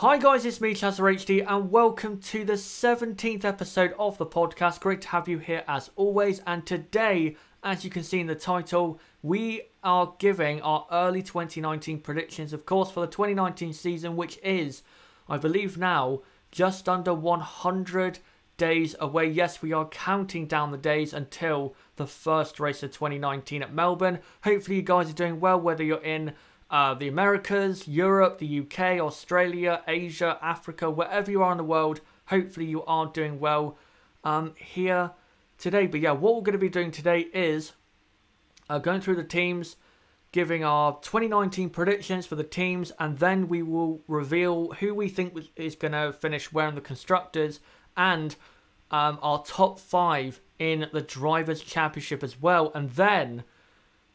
Hi guys, it's me, ChazzaHD, and welcome to the 17th episode of the podcast. Great to have you here as always, and today, as you can see in the title, we are giving our early 2019 predictions, of course, for the 2019 season, which is, I believe now, just under 100 days away. Yes, we are counting down the days until the first race of 2019 at Melbourne. Hopefully you guys are doing well, whether you're in the Americas, Europe, the UK, Australia, Asia, Africa, wherever you are in the world. Hopefully you are doing well here today. But yeah, what we're going to be doing today is going through the teams, giving our 2019 predictions for the teams, and then we will reveal who we think is going to finish where in the Constructors, and our top 5 in the Drivers' Championship as well. And then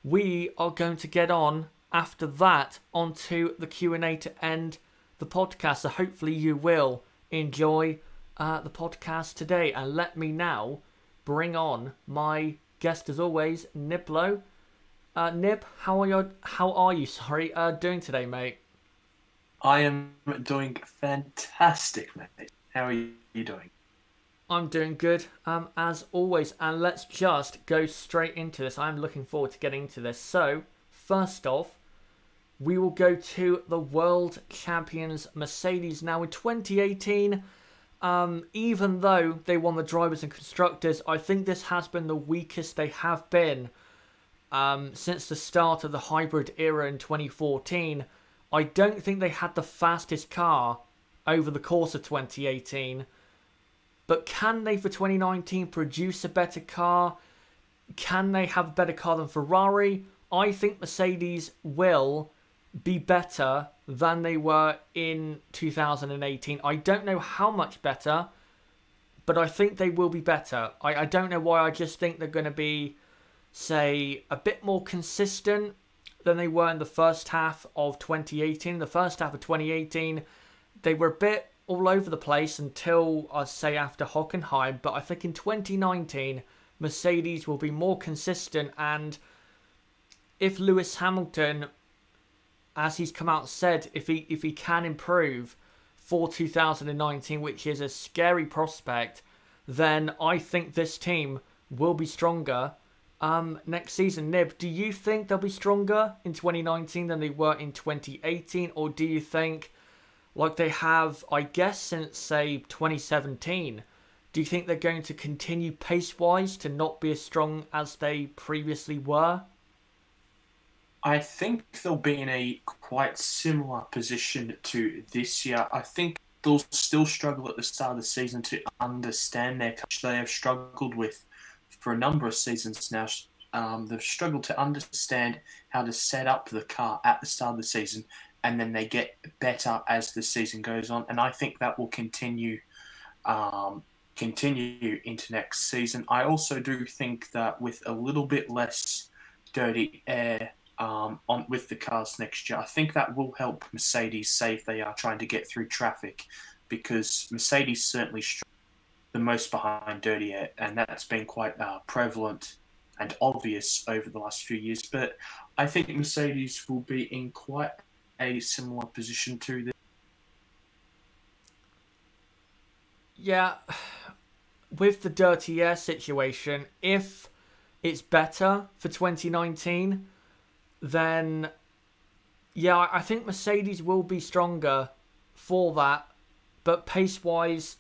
we are going to get on after that onto the Q&A to end the podcast. So hopefully you will enjoy the podcast today. And let me now bring on my guest as always, Nibloe. Nib, how are you doing today, mate? I am doing fantastic, mate. How are you doing? I'm doing good, as always. And let's just go straight into this. I'm looking forward to getting into this. So, first off, we will go to the World Champions Mercedes. Now in 2018, even though they won the Drivers and Constructors, I think this has been the weakest they have been since the start of the hybrid era in 2014. I don't think they had the fastest car over the course of 2018. But can they for 2019 produce a better car? Can they have a better car than Ferrari? I think Mercedes will be better than they were in 2018. I don't know how much better, but I think they will be better. I don't know why. I just think they're going to be, say, a bit more consistent than they were in the first half of 2018. The first half of 2018, they were a bit all over the place until, I'd say, after Hockenheim. But I think in 2019, Mercedes will be more consistent. And if Lewis Hamilton, as he's come out and said, if he can improve for 2019, which is a scary prospect, then I think this team will be stronger next season. Nib, do you think they'll be stronger in 2019 than they were in 2018? Or do you think, like they have, I guess, since, say, 2017, do you think they're going to continue pace-wise to not be as strong as they previously were? I think they'll be in a quite similar position to this year. I think they'll still struggle at the start of the season to understand their coach. They have struggled with for a number of seasons now. They've struggled to understand how to set up the car at the start of the season, and then they get better as the season goes on. And I think that will continue into next season. I also do think that with a little bit less dirty air with the cars next year, I think that will help Mercedes say if they are trying to get through traffic, because Mercedes certainly the most behind dirty air, and that's been quite prevalent and obvious over the last few years. But I think Mercedes will be in quite a similar position to this. Yeah, with the dirty air situation, if it's better for 2019, then yeah, I think Mercedes will be stronger for that. But pace-wise,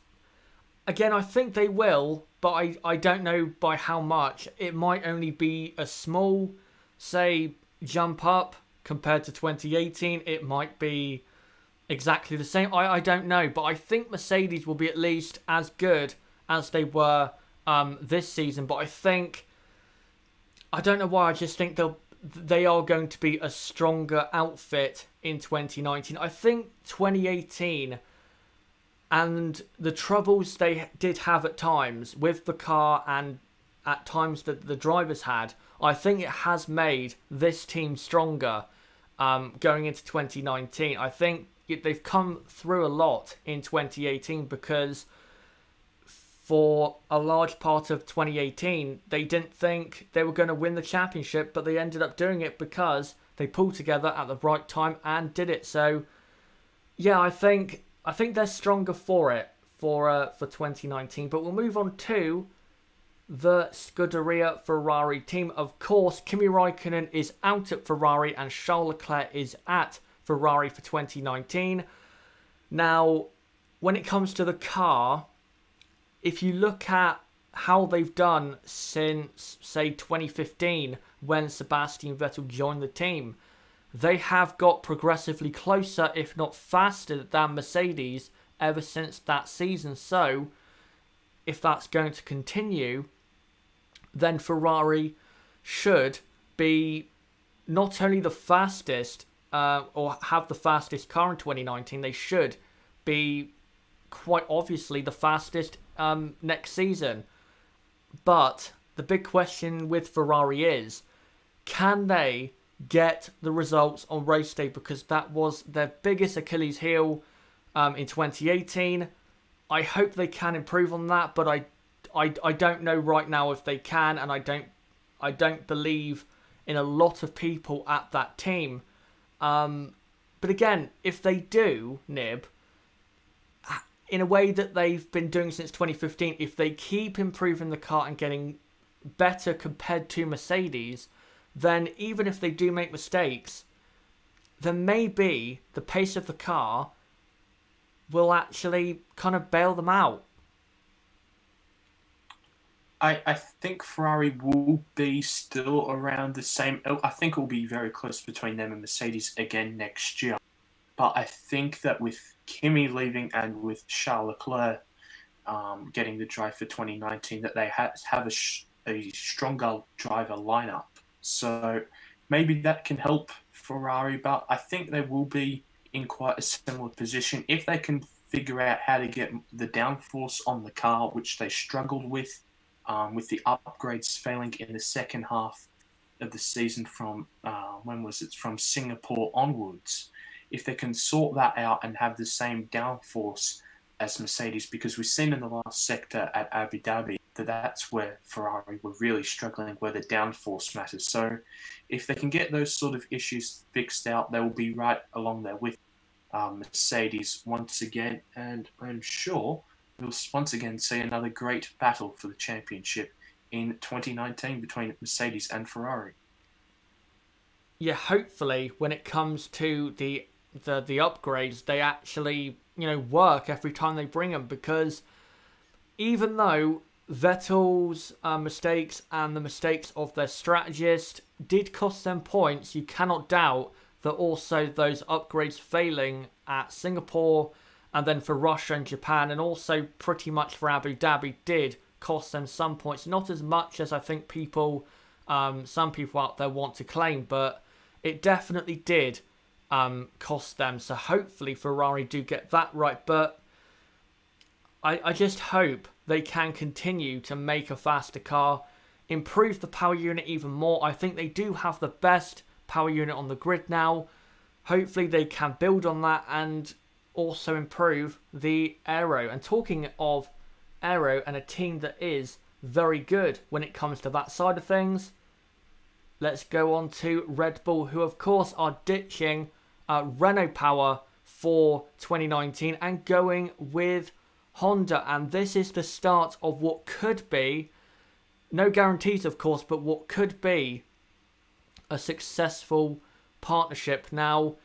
again, I think they will, but I don't know by how much. It might only be a small, say, jump up compared to 2018. It might be exactly the same. I don't know, but I think Mercedes will be at least as good as they were this season. But I don't know why, I just think they are going to be a stronger outfit in 2019. I think 2018 and the troubles they did have at times with the car and at times that the drivers had, I think it has made this team stronger going into 2019. I think they've come through a lot in 2018 because for a large part of 2018, they didn't think they were going to win the championship, but they ended up doing it because they pulled together at the right time and did it. So, yeah, I think I think they're stronger for it for 2019. But we'll move on to the Scuderia Ferrari team. Of course, Kimi Raikkonen is out at Ferrari and Charles Leclerc is at Ferrari for 2019. Now, when it comes to the car, if you look at how they've done since, say, 2015, when Sebastian Vettel joined the team, they have got progressively closer, if not faster, than Mercedes ever since that season. So, if that's going to continue, then Ferrari should be not only the fastest, or have the fastest car in 2019, they should be quite obviously the fastest next season. But the big question with Ferrari is, can they get the results on race day? Because that was their biggest Achilles heel in 2018. I hope they can improve on that, but I don't know right now if they can, and I don't believe in a lot of people at that team. But again, if they do, Nib, in a way that they've been doing since 2015, if they keep improving the car and getting better compared to Mercedes, then even if they do make mistakes, then maybe the pace of the car will actually kind of bail them out. I think Ferrari will be still around the same. I think it will be very close between them and Mercedes again next year. But I think that with Kimi leaving and with Charles Leclerc getting the drive for 2019, that they have a stronger driver lineup. So maybe that can help Ferrari, but I think they will be in quite a similar position if they can figure out how to get the downforce on the car, which they struggled with the upgrades failing in the second half of the season from, when was it, from Singapore onwards. If they can sort that out and have the same downforce as Mercedes, because we've seen in the last sector at Abu Dhabi that that's where Ferrari were really struggling, where the downforce matters. So if they can get those sort of issues fixed out, they will be right along there with Mercedes once again, and I'm sure we'll once again see another great battle for the championship in 2019 between Mercedes and Ferrari. Yeah, hopefully when it comes to the upgrades, they actually, work every time they bring them, because even though Vettel's mistakes and the mistakes of their strategist did cost them points, you cannot doubt that also those upgrades failing at Singapore and then for Russia and Japan and also pretty much for Abu Dhabi did cost them some points. Not as much as I think some people out there want to claim, but it definitely did cost them. So hopefully Ferrari do get that right. But I just hope they can continue to make a faster car, improve the power unit even more. I think they do have the best power unit on the grid now. Hopefully they can build on that and also improve the aero. And talking of aero and a team that is very good when it comes to that side of things, let's go on to Red Bull, who of course are ditching Renault power for 2019 and going with Honda. And this is the start of what could be, no guarantees of course, but what could be a successful partnership. Now,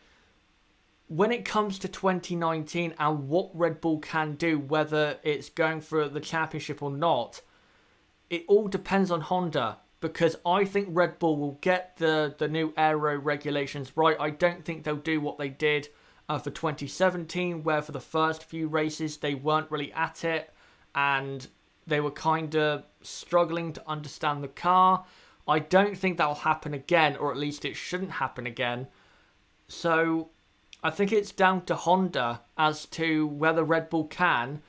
when it comes to 2019 and what Red Bull can do, whether it's going for the championship or not, it all depends on Honda, because I think Red Bull will get the new aero regulations right. I don't think they'll do what they did for 2017, where for the first few races they weren't really at it and they were kind of struggling to understand the car. I don't think that will happen again, or at least it shouldn't happen again. So I think it's down to Honda as to whether Red Bull can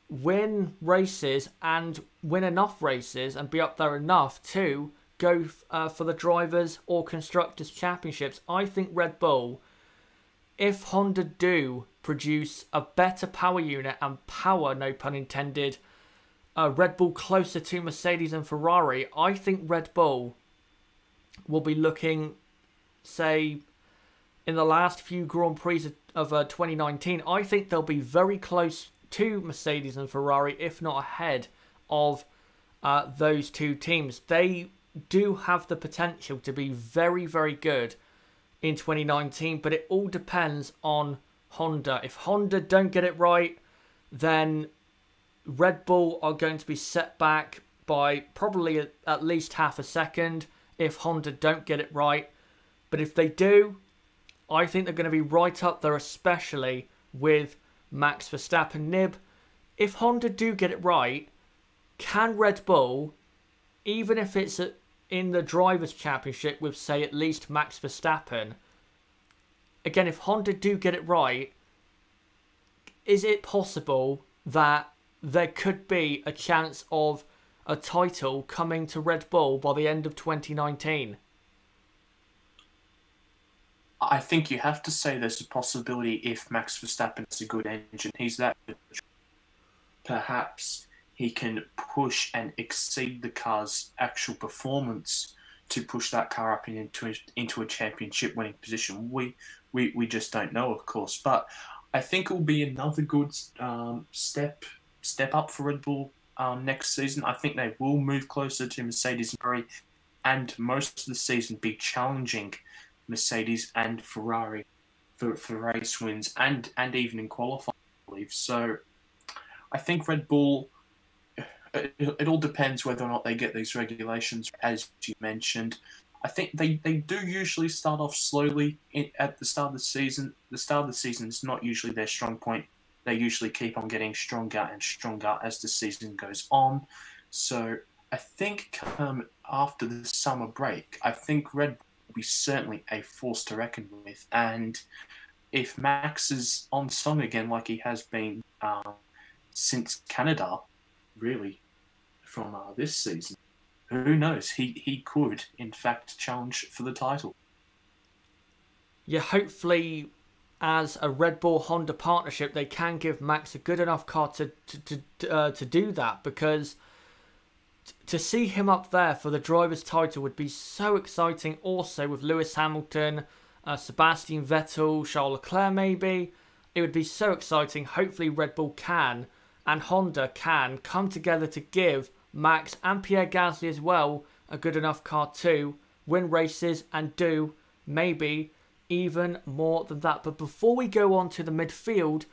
win races and win enough races and be up there enough to go for the Drivers' or Constructors' Championships. I think Red Bull, if Honda do produce a better power unit and power, no pun intended, Red Bull closer to Mercedes and Ferrari, I think Red Bull will be looking, say, in the last few Grand Prix of 2019, I think they'll be very close to Mercedes and Ferrari, if not ahead of those two teams. They do have the potential to be very, very good in 2019, but it all depends on Honda. If Honda don't get it right, then Red Bull are going to be set back by probably at least half a second if Honda don't get it right. But if they do, I think they're going to be right up there, especially with Max Verstappen. Nib, if Honda do get it right, can Red Bull, even if it's in the Drivers' Championship with, say, at least Max Verstappen, again, if Honda do get it right, is it possible that there could be a chance of a title coming to Red Bull by the end of 2019? I think you have to say there's a possibility if Max Verstappen is a good engine. He's that good. Perhaps he can push and exceed the car's actual performance to push that car up into a championship winning position. We just don't know, of course. But I think it will be another good step up for Red Bull next season. I think they will move closer to Mercedes and Ferrari, and most of the season be challenging Mercedes and Ferrari for race wins and even in qualifying, I believe. So I think Red Bull, it all depends whether or not they get these regulations, as you mentioned. I think they do usually start off slowly at the start of the season. The start of the season is not usually their strong point. They usually keep on getting stronger and stronger as the season goes on. So I think after the summer break, I think Red Bull will be certainly a force to reckon with. And if Max is on song again like he has been since Canada, really, from this season, who knows? He could, in fact, challenge for the title. Yeah, hopefully, as a Red Bull-Honda partnership, they can give Max a good enough car to do that, because to see him up there for the driver's title would be so exciting. Also, with Lewis Hamilton, Sebastian Vettel, Charles Leclerc maybe, it would be so exciting. Hopefully, Red Bull can and Honda can come together to give Max and Pierre Gasly as well a good enough car to win races and do maybe even more than that. But before we go on to the midfield,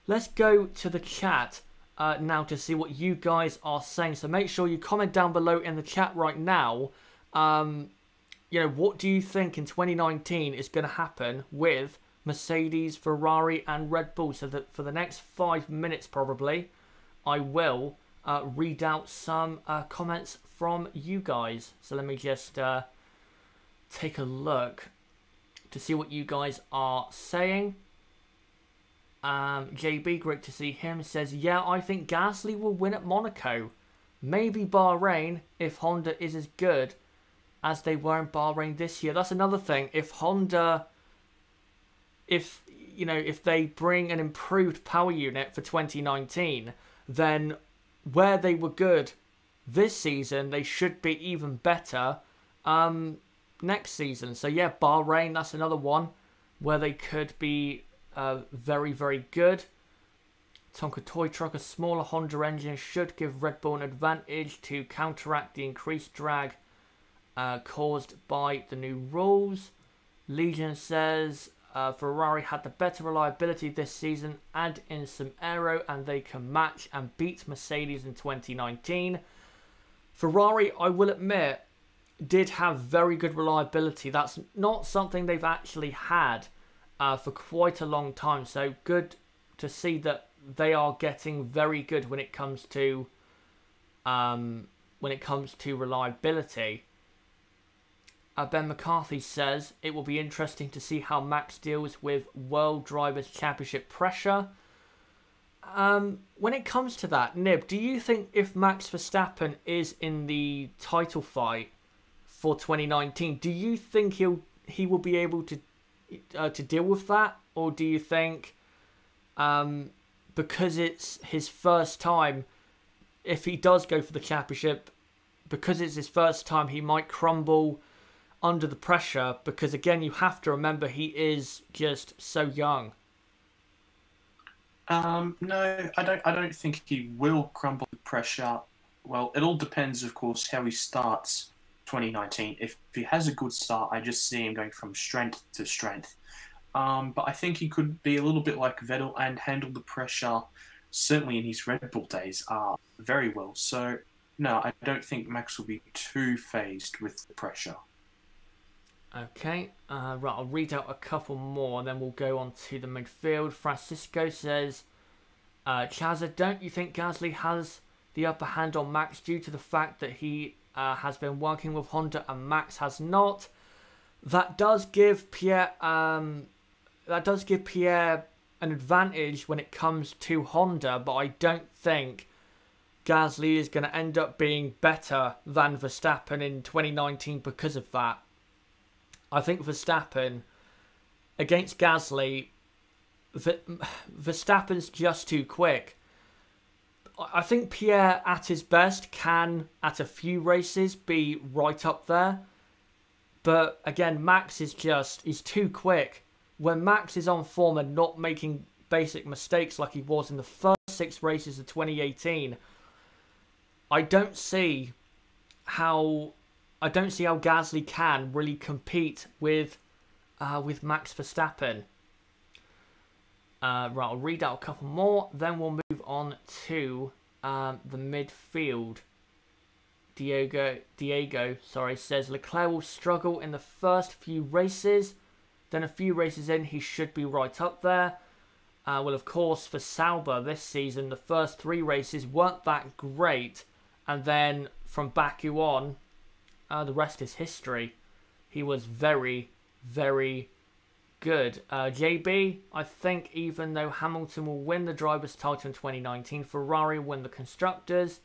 let's go to the chat now to see what you guys are saying. So make sure you comment down below in the chat right now. You know, what do you think in 2019 is going to happen with Mercedes, Ferrari and Red Bull? So that for the next 5 minutes probably, I will read out some comments from you guys. So let me just take a look to see what you guys are saying. JB, great to see him, says, yeah, I think Gasly will win at Monaco. Maybe Bahrain if Honda is as good as they were in Bahrain this year. That's another thing. If Honda, if they bring an improved power unit for 2019, then where they were good this season, they should be even better next season. So yeah, Bahrain, that's another one where they could be very, very good. Tonka Toy Truck, a smaller Honda engine should give Red Bull an advantage to counteract the increased drag caused by the new rules. Legion says Ferrari had the better reliability this season, add in some aero and they can match and beat Mercedes in 2019. Ferrari, I will admit, did have very good reliability. That's not something they've actually had for quite a long time. So good to see that they are getting very good when it comes to reliability. Ben McCarthy says it will be interesting to see how Max deals with World Drivers' Championship pressure. When it comes to that, Nib, do you think if Max Verstappen is in the title fight for 2019, do you think he will be able to deal with that, or do you think because it's his first time, if he does go for the championship, because it's his first time, he might crumble under the pressure, because again, you have to remember he is just so young. No, I don't think he will crumble the pressure. Well, it all depends, of course, how he starts 2019. If he has a good start, I just see him going from strength to strength. But I think he could be a little bit like Vettel and handle the pressure, certainly in his Red Bull days, very well. So, no, I don't think Max will be too phased with the pressure. Okay, right, I'll read out a couple more, and then we'll go on to the midfield. Francisco says, Chazza, don't you think Gasly has the upper hand on Max due to the fact that he has been working with Honda and Max has not? That does give Pierre an advantage when it comes to Honda, but I don't think Gasly is going to end up being better than Verstappen in 2019 because of that. I think Verstappen against Gasly, Verstappen's just too quick. I think Pierre at his best can, at a few races, be right up there. But again, Max is he's too quick. When Max is on form and not making basic mistakes like he was in the first 6 races of 2018, I don't see how Gasly can really compete with Max Verstappen. Right, I'll read out a couple more, then we'll move on to the midfield. Diego says Leclerc will struggle in the first few races, then a few races in he should be right up there. Well, of course, for Sauber this season, the first 3 races weren't that great, and then from Baku on, the rest is history. He was very, very good. JB, I think even though Hamilton will win the driver's title in 2019, Ferrari will win the Constructors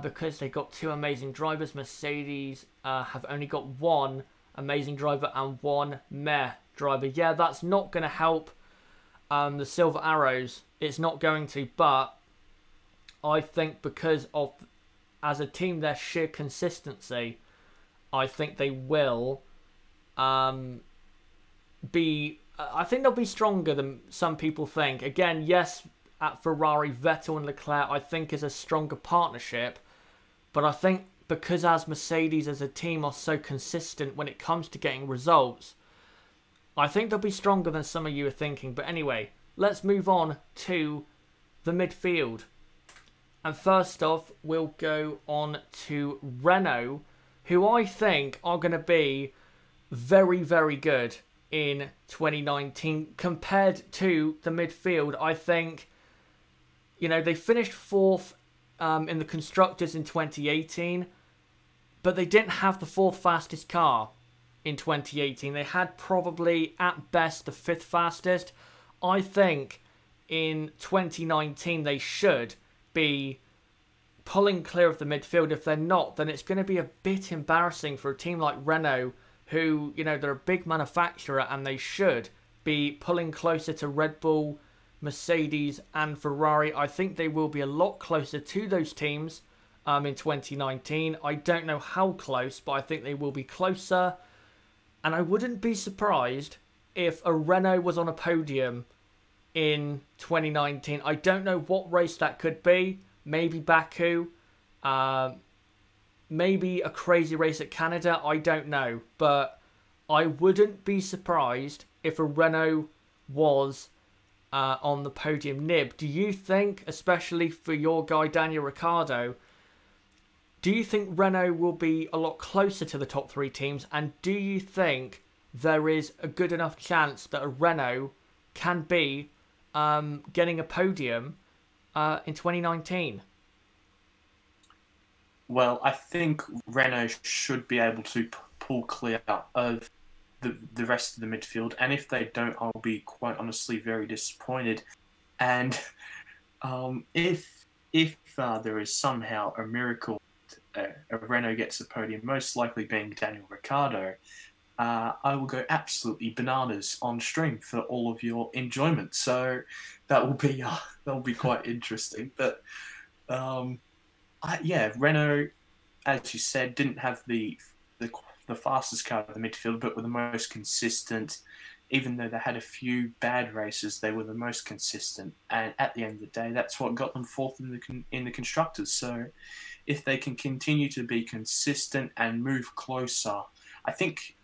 because they got 2 amazing drivers. Mercedes have only got 1 amazing driver and 1 meh driver. Yeah, that's not going to help the Silver Arrows. It's not going to, but I think because of, as a team, their sheer consistency, I think they will be... I think they'll be stronger than some people think. Again, yes, at Ferrari, Vettel and Leclerc, I think is a stronger partnership. But I think because as Mercedes as a team are so consistent when it comes to getting results, I think they'll be stronger than some of you are thinking. But anyway, let's move on to the midfield. And first off, we'll go on to Renault, who I think are going to be very, very good in 2019 compared to the midfield. I think, you know, they finished 4th in the Constructors in 2018, but they didn't have the 4th fastest car in 2018. They had probably, at best, the 5th fastest. I think in 2019 they should be pulling clear of the midfield. If they're not, then it's going to be a bit embarrassing for a team like Renault, who, you know, they're a big manufacturer and they should be pulling closer to Red Bull, Mercedes and Ferrari. I think they will be a lot closer to those teams in 2019. I don't know how close, but I think they will be closer. And I wouldn't be surprised if a Renault was on a podium in 2019. I don't know what race that could be. Maybe Baku. Maybe a crazy race at Canada. I don't know. But I wouldn't be surprised if a Renault was on the podium. Nib, do you think, especially for your guy Daniel Ricciardo, do you think Renault will be a lot closer to the top 3 teams? And do you think there is a good enough chance that a Renault can be getting a podium in 2019? Well, I think Renault should be able to pull clear of the rest of the midfield, and if they don't, I'll be quite honestly very disappointed. And if there is somehow a miracle, a Renault gets a podium, most likely being Daniel Ricciardo, I will go absolutely bananas on stream for all of your enjoyment. So that will be quite interesting. But yeah, Renault, as you said, didn't have the the fastest car in the midfield, but were the most consistent. Even though they had a few bad races, they were the most consistent. And at the end of the day, that's what got them fourth in the constructors. So if they can continue to be consistent and move closer, I think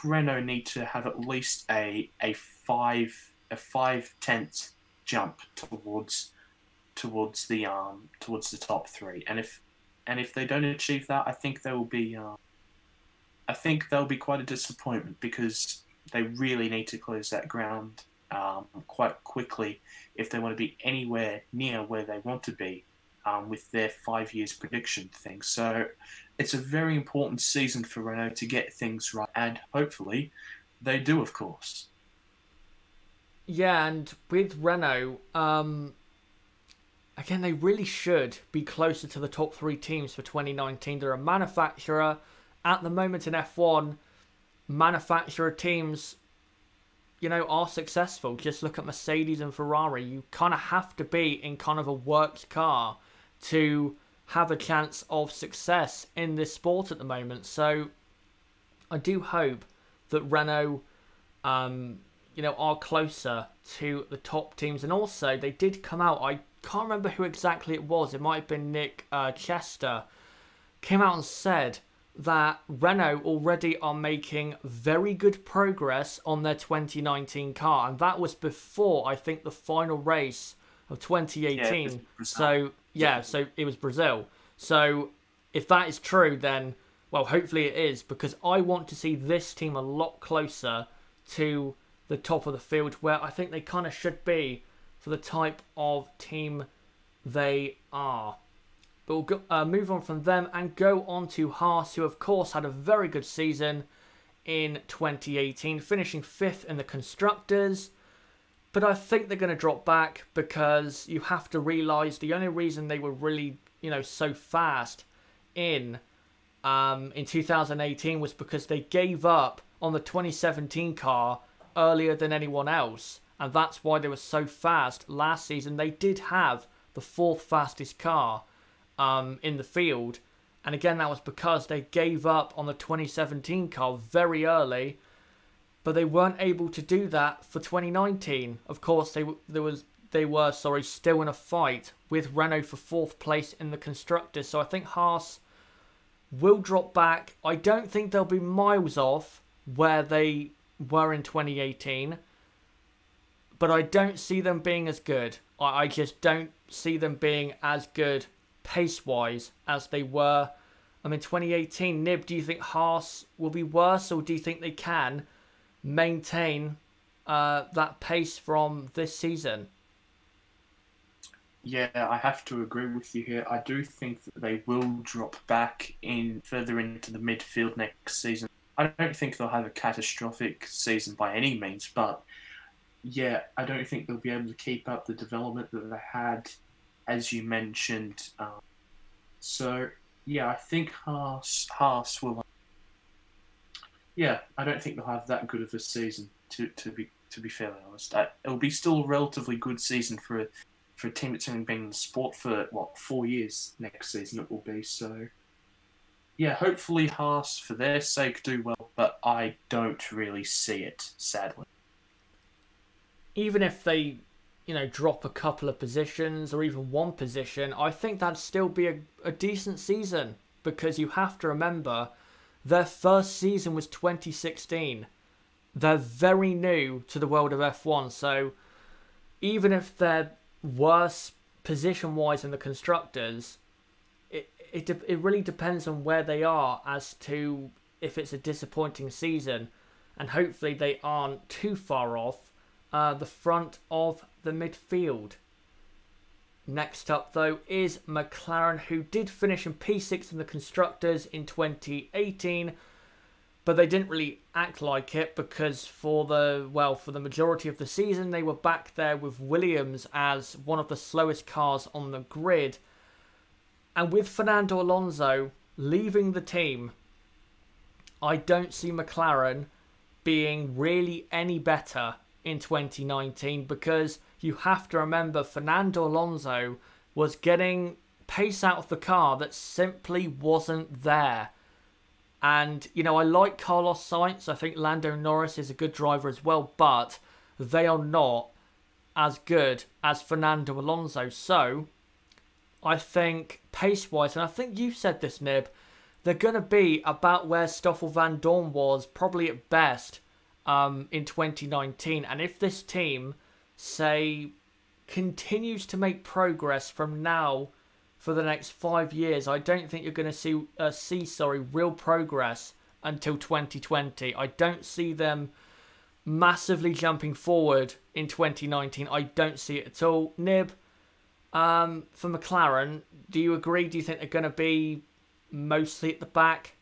Renault need to have at least a 5/10 jump towards the top three. And if they don't achieve that, I think they'll be quite a disappointment, because they really need to close that ground quite quickly if they want to be anywhere near where they want to be with their 5 years prediction thing. So it's a very important season for Renault to get things right, and hopefully they do, of course. Yeah, and with Renault, again, they really should be closer to the top 3 teams for 2019. They're a manufacturer. At the moment in F1, manufacturer teams, are successful. Just look at Mercedes and Ferrari. You kind of have to be in kind of a works car to have a chance of success in this sport at the moment. So I do hope that Renault, are closer to the top teams. And also, they did come out, I can't remember who exactly it was. It might have been Nick Chester. Came out and said that Renault already are making very good progress on their 2019 car. And that was before, I think, the final race of 2018. So it was Brazil. So if that is true, then, well, hopefully it is, because I want to see this team a lot closer to the top of the field, where I think they kind of should be for the type of team they are. But we'll move on from them and go on to Haas, who of course had a very good season in 2018, finishing 5th in the Constructors. But I think they're going to drop back, because you have to realise the only reason they were really, so fast in 2018 was because they gave up on the 2017 car earlier than anyone else. And that's why they were so fast last season. They did have the 4th fastest car in the field, and again that was because they gave up on the 2017 car very early, but they weren't able to do that for 2019. Of course, they were still in a fight with Renault for 4th place in the Constructors. So I think Haas will drop back. I don't think they'll be miles off where they were in 2018, but I don't see them being as good. I just don't see them being as good pace-wise as they were. 2018, Nib, do you think Haas will be worse, or do you think they can maintain that pace from this season? Yeah, I have to agree with you here. I do think that they will drop back further into the midfield next season. I don't think they'll have a catastrophic season by any means, but yeah, I don't think they'll be able to keep up the development that they had, as you mentioned. So yeah, I think Haas will. Yeah, I don't think they'll have that good of a season. To be fairly honest, it'll be still a relatively good season for a team that's only been in the sport for 4 years. Next season it will be. So yeah, hopefully Haas, for their sake, do well, but I don't really see it, sadly. Even if they, drop a couple of positions or even one position, I think that'd still be a decent season, because you have to remember their first season was 2016. They're very new to the world of F1, so even if they're worse position-wise in the Constructors, it really depends on where they are as to if it's a disappointing season, and hopefully they aren't too far off the front of the midfield. Next up, though, is McLaren, who did finish in P6 in the Constructors in 2018, but they didn't really act like it, because for the majority of the season they were back there with Williams as one of the slowest cars on the grid. And with Fernando Alonso leaving the team, I don't see McLaren being really any better in 2019, because you have to remember Fernando Alonso was getting pace out of the car that simply wasn't there. And, you know, I like Carlos Sainz. I think Lando Norris is a good driver as well, but they are not as good as Fernando Alonso. So, I think pace-wise, and I think you said this, Nib, they're going to be about where Stoffel Van Dorn was, probably at best, in 2019. And if this team, say, continues to make progress from now for the next 5 years, I don't think you're going to see real progress until 2020. I don't see them massively jumping forward in 2019. I don't see it at all. Nib, for McLaren, do you agree? Do you think they're going to be mostly at the back?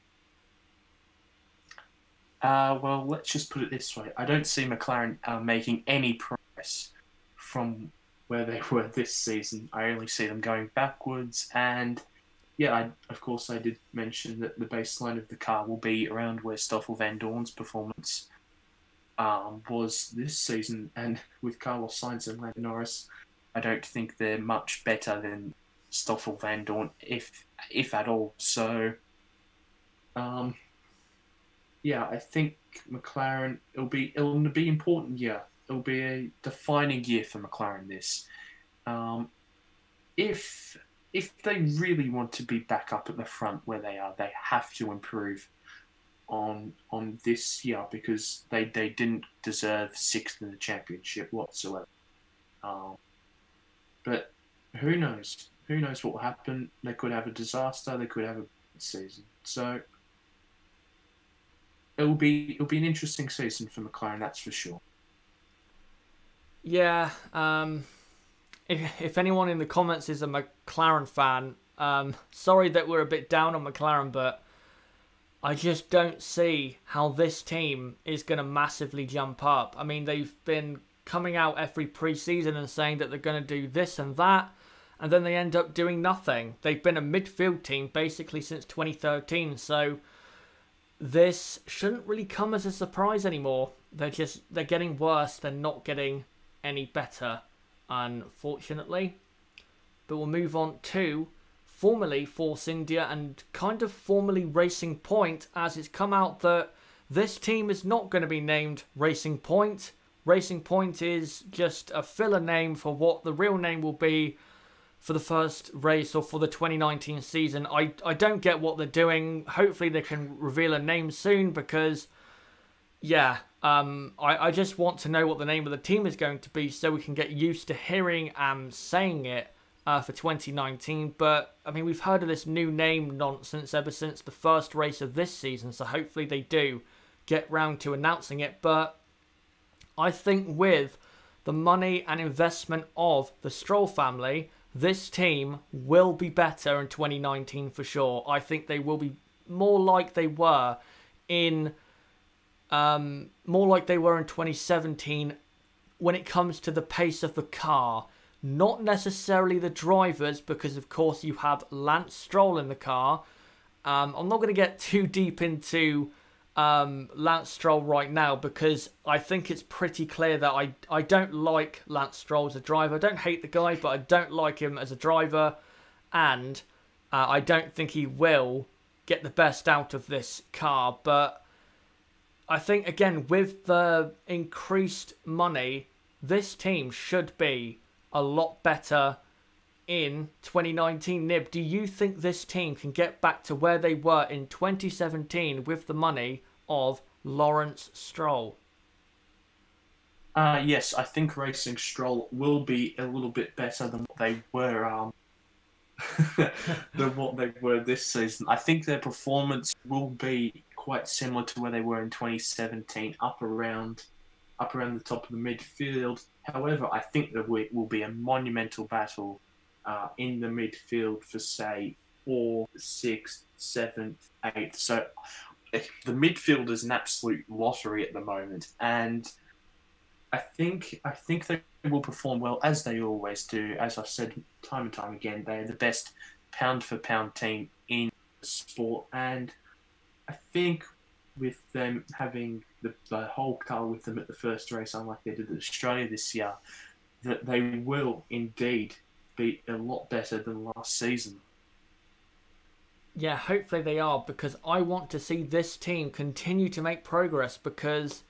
Well, let's just put it this way. I don't see McLaren making any progress from where they were this season. I only see them going backwards. And yeah, of course, I did mention that the baseline of the car will be around where Stoffel Van Dorn's performance was this season. And with Carlos Sainz and Lando Norris, I don't think they're much better than Stoffel Van Dorn, if at all. So, yeah, I think McLaren, it'll be an important year. It'll be a defining year for McLaren. This, if they really want to be back up at the front where they are, they have to improve on this year, because they didn't deserve sixth in the championship whatsoever. But who knows? Who knows what will happen? They could have a disaster. They could have a bad season. So it'll be an interesting season for McLaren, that's for sure. Yeah. If anyone in the comments is a McLaren fan, sorry that we're a bit down on McLaren, but I just don't see how this team is going to massively jump up. I mean, they've been coming out every pre-season and saying that they're going to do this and that, and then they end up doing nothing. They've been a midfield team basically since 2013, so this shouldn't really come as a surprise anymore. They're getting worse. They're not getting any better, unfortunately. But we'll move on to formerly Force India and kind of formerly Racing Point, as it's come out that this team is not going to be named Racing Point. Racing Point is just a filler name for what the real name will be for the first race or for the 2019 season. I don't get what they're doing. Hopefully they can reveal a name soon, because, yeah, I just want to know what the name of the team is going to be so we can get used to hearing and saying it for 2019. But, I mean, we've heard of this new name nonsense ever since the first race of this season, so hopefully they do get round to announcing it. But I think with the money and investment of the Stroll family, this team will be better in 2019 for sure. I think they will be more like they were in 2017 when it comes to the pace of the car. Not necessarily the drivers, because of course you have Lance Stroll in the car. I'm not going to get too deep into Lance Stroll right now, because I think it's pretty clear that I don't like Lance Stroll as a driver. I don't hate the guy, but I don't like him as a driver, and I don't think he will get the best out of this car. But I think, again, with the increased money, this team should be a lot better in 2019. Nib, do you think this team can get back to where they were in 2017 with the money of Lawrence Stroll? Yes, I think Racing Stroll will be a little bit better than what they were this season. I think their performance will be quite similar to where they were in 2017, up around the top of the midfield. However, I think there will be a monumental battle in the midfield for, say, 4th, 6th, 7th, 8th. So the midfield is an absolute lottery at the moment, and I think they will perform well, as they always do. As I've said time and time again, they're the best pound-for-pound team in the sport, and I think with them having the whole car with them at the first race, unlike they did at Australia this year, that they will indeed be a lot better than last season. Yeah, hopefully they are, because I want to see this team continue to make progress. Because,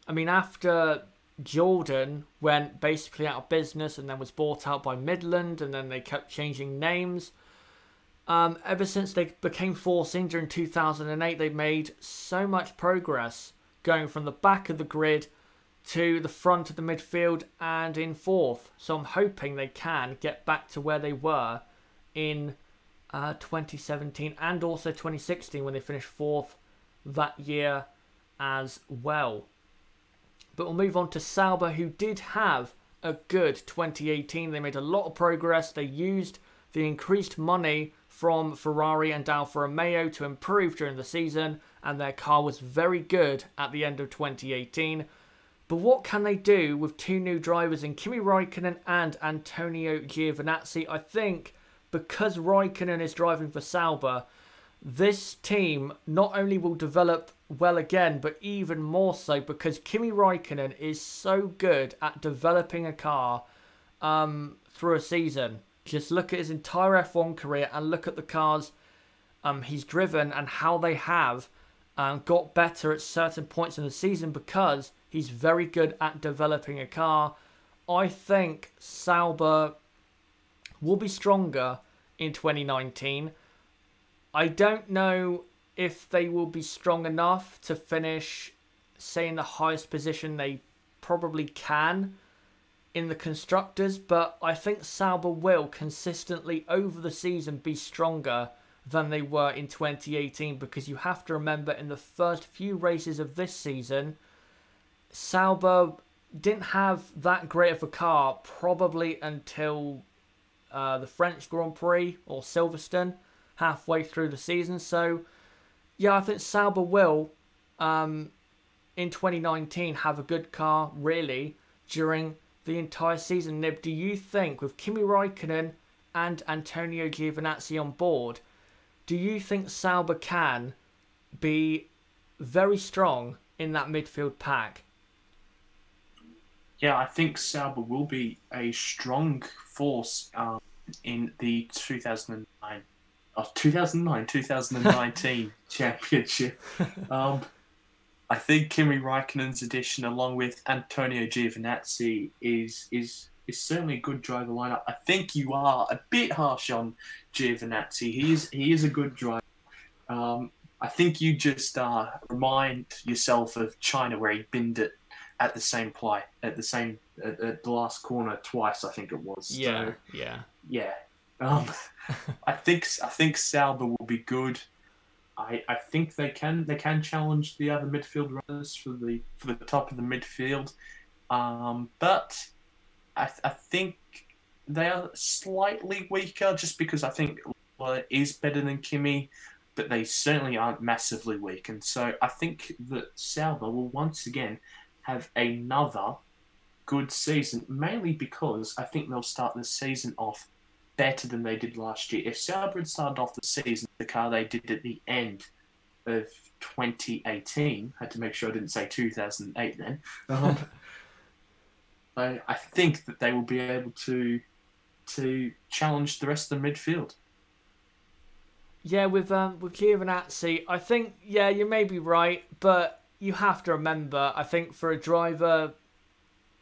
I mean, after Jordan went basically out of business and then was bought out by Midland, and then they kept changing names. Ever since they became Force India in 2008, they've made so much progress, going from the back of the grid to the front of the midfield and in fourth. So I'm hoping they can get back to where they were in 2017 and also 2016, when they finished fourth that year as well. But we'll move on to Sauber, who did have a good 2018. They made a lot of progress. They used the increased money from Ferrari and Alfa Romeo to improve during the season, and their car was very good at the end of 2018. But what can they do with two new drivers in Kimi Raikkonen and Antonio Giovinazzi? I think because Raikkonen is driving for Sauber, this team not only will develop well again, but even more so, because Kimi Raikkonen is so good at developing a car through a season. Just look at his entire F1 career and look at the cars he's driven and how they have got better at certain points in the season, because he's very good at developing a car. I think Sauber will be stronger in 2019. I don't know if they will be strong enough to finish, say, in the highest position they probably can in the Constructors, but I think Sauber will consistently over the season be stronger than they were in 2018, because you have to remember, in the first few races of this season, Sauber didn't have that great of a car probably until the French Grand Prix or Silverstone halfway through the season. So yeah, I think Sauber will in 2019 have a good car really during the entire season. Nib, do you think, with Kimi Raikkonen and Antonio Giovinazzi on board, do you think Sauber can be very strong in that midfield pack? Yeah, I think Sauber will be a strong force in the 2019 championship. I think Kimi Raikkonen's addition, along with Antonio Giovinazzi, is certainly a good driver lineup. I think you are a bit harsh on Giovinazzi. He is a good driver. I think you just remind yourself of China, where he binned it at the same play, at the last corner twice, I think it was. Yeah, so, yeah. I think Sauber will be good. I think they can challenge the other midfield runners for the top of the midfield, but I think they are slightly weaker, just because I think Leclerc is better than Kimi, but they certainly aren't massively weak, and so I think that Sauber will once again have another good season, mainly because I think they'll start the season off better than they did last year. If Sauber had started off the season the car they did at the end of 2018, I had to make sure I didn't say 2008 then, I think that they will be able to challenge the rest of the midfield. Yeah, with Giovinazzi, I think, yeah, you may be right, but you have to remember, I think for a driver,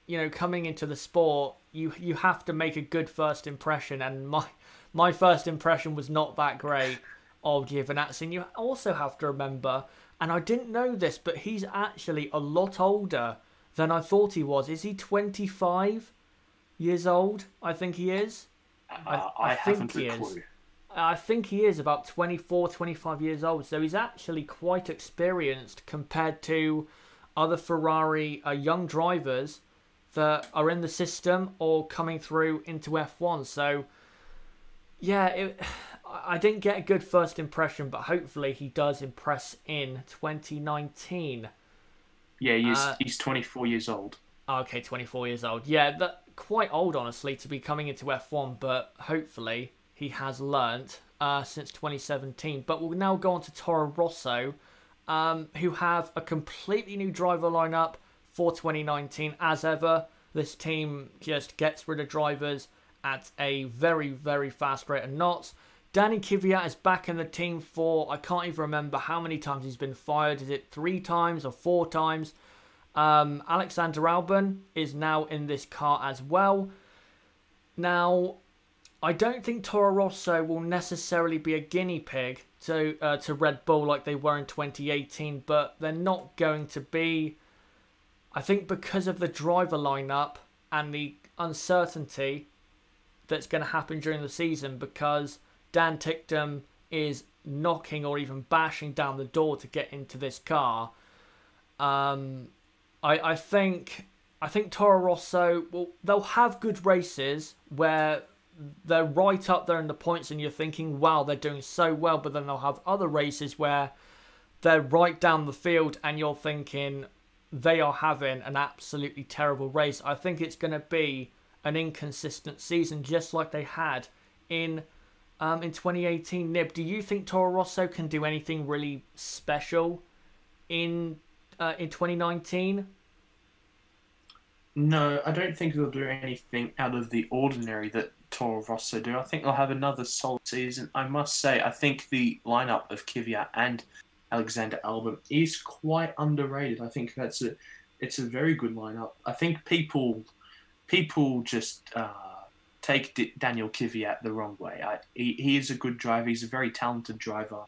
you know, coming into the sport, you have to make a good first impression, and my first impression was not that great of Giovinazzi. And you also have to remember, and I didn't know this, but he's actually a lot older than I thought he was. Is he 25 years old? I think he is. I haven't a clue. I think he is about 24, 25 years old. So he's actually quite experienced compared to other Ferrari young drivers that are in the system or coming through into F1. So, yeah, I didn't get a good first impression, but hopefully he does impress in 2019. Yeah, he's 24 years old. Okay, 24 years old. Yeah, quite old, honestly, to be coming into F1, but hopefully he has learnt since 2017. But we'll now go on to Toro Rosso, who have a completely new driver lineup for 2019. As ever, this team just gets rid of drivers at a very, very fast rate of knots. Danny Kvyat is back in the team for, I can't even remember how many times he's been fired. Is it 3 times or 4 times? Alexander Albon is now in this car as well. Now, I don't think Toro Rosso will necessarily be a guinea pig to Red Bull like they were in 2018, but they're not going to be. I think because of the driver lineup and the uncertainty that's going to happen during the season, because Dan Ticktum is knocking or even bashing down the door to get into this car. I think Toro Rosso, well, they'll have good races where they're right up there in the points and you're thinking, wow, they're doing so well. But then they'll have other races where they're right down the field and you're thinking they are having an absolutely terrible race. I think it's going to be an inconsistent season, just like they had in 2018. Nib, do you think Toro Rosso can do anything really special in 2019? No, I don't think they'll do anything out of the ordinary that Toro Rosso do. I think they'll have another solid season. I must say, I think the lineup of Kvyat and Alexander Albon is quite underrated. I think it's a very good lineup. I think people just take Daniel Kvyat the wrong way. He is a good driver. He's a very talented driver.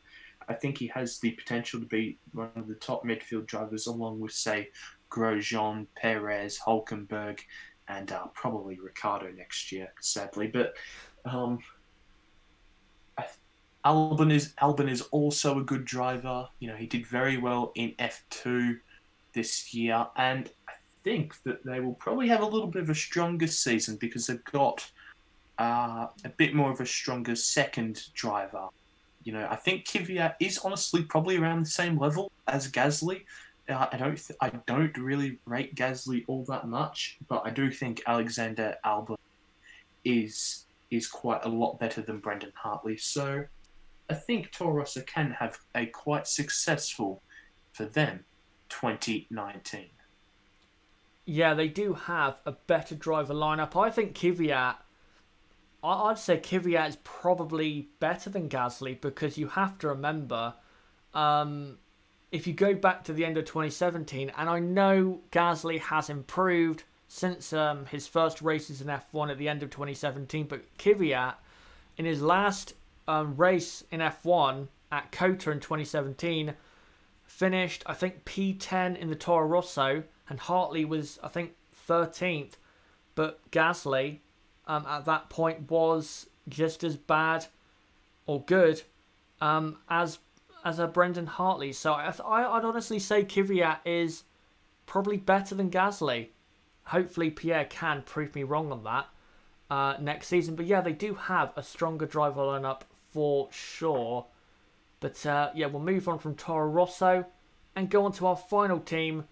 I think he has the potential to be one of the top midfield drivers, along with, say, Grosjean, Perez, Hulkenberg, and probably Ricciardo next year, sadly. But Albon is also a good driver. You know, he did very well in F2 this year, and I think that they will probably have a little bit of a stronger season because they've got a bit more of a stronger second driver. You know, I think Kvyat is honestly probably around the same level as Gasly. I don't really rate Gasly all that much, but I do think Alexander Albon is quite a lot better than Brendan Hartley. So I think Toro Rosso can have a quite successful, for them, 2019. Yeah, they do have a better driver lineup. I think Kvyat, I'd say Kvyat is probably better than Gasly, because you have to remember, if you go back to the end of 2017, and I know Gasly has improved since his first races in F1 at the end of 2017, but Kvyat, in his last race in F1 at COTA in 2017, finished, I think, P10 in the Toro Rosso, and Hartley was, I think, 13th. But Gasly, at that point, was just as bad or good as Brendan Hartley. So I'd honestly say Kvyat is probably better than Gasly. Hopefully Pierre can prove me wrong on that next season. But yeah, they do have a stronger driver lineup for sure. But yeah, we'll move on from Toro Rosso and go on to our final team,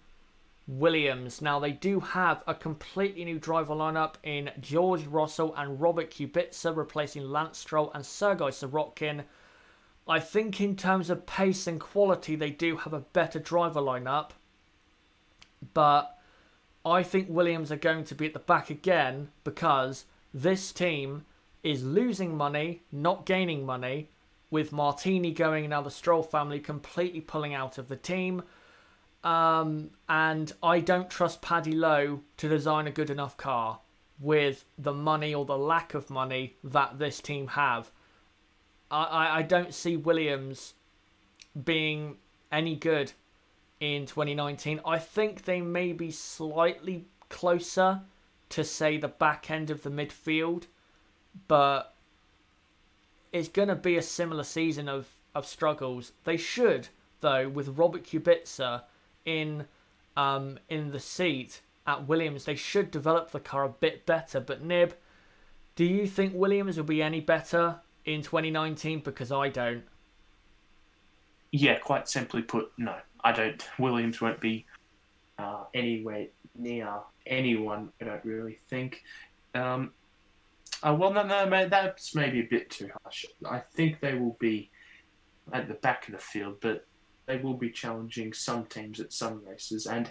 Williams. Now, they do have a completely new driver lineup in George Russell and Robert Kubica, replacing Lance Stroll and Sergei Sorokin. I think in terms of pace and quality, they do have a better driver lineup. But I think Williams are going to be at the back again, because this team is losing money, not gaining money, with Martini going and now the Stroll family completely pulling out of the team. And I don't trust Paddy Lowe to design a good enough car with the money or the lack of money that this team have. I don't see Williams being any good in 2019. I think they may be slightly closer to, say, the back end of the midfield, but it's going to be a similar season of struggles. They should, though, with Robert Kubica in the seat at Williams, they should develop the car a bit better. But Nib, do you think Williams will be any better in 2019? Because I don't. Yeah, quite simply put, no. I don't. Williams won't be anywhere near anyone, I don't really think. Well, no, that's maybe a bit too harsh. I think they will be at the back of the field, but they will be challenging some teams at some races. And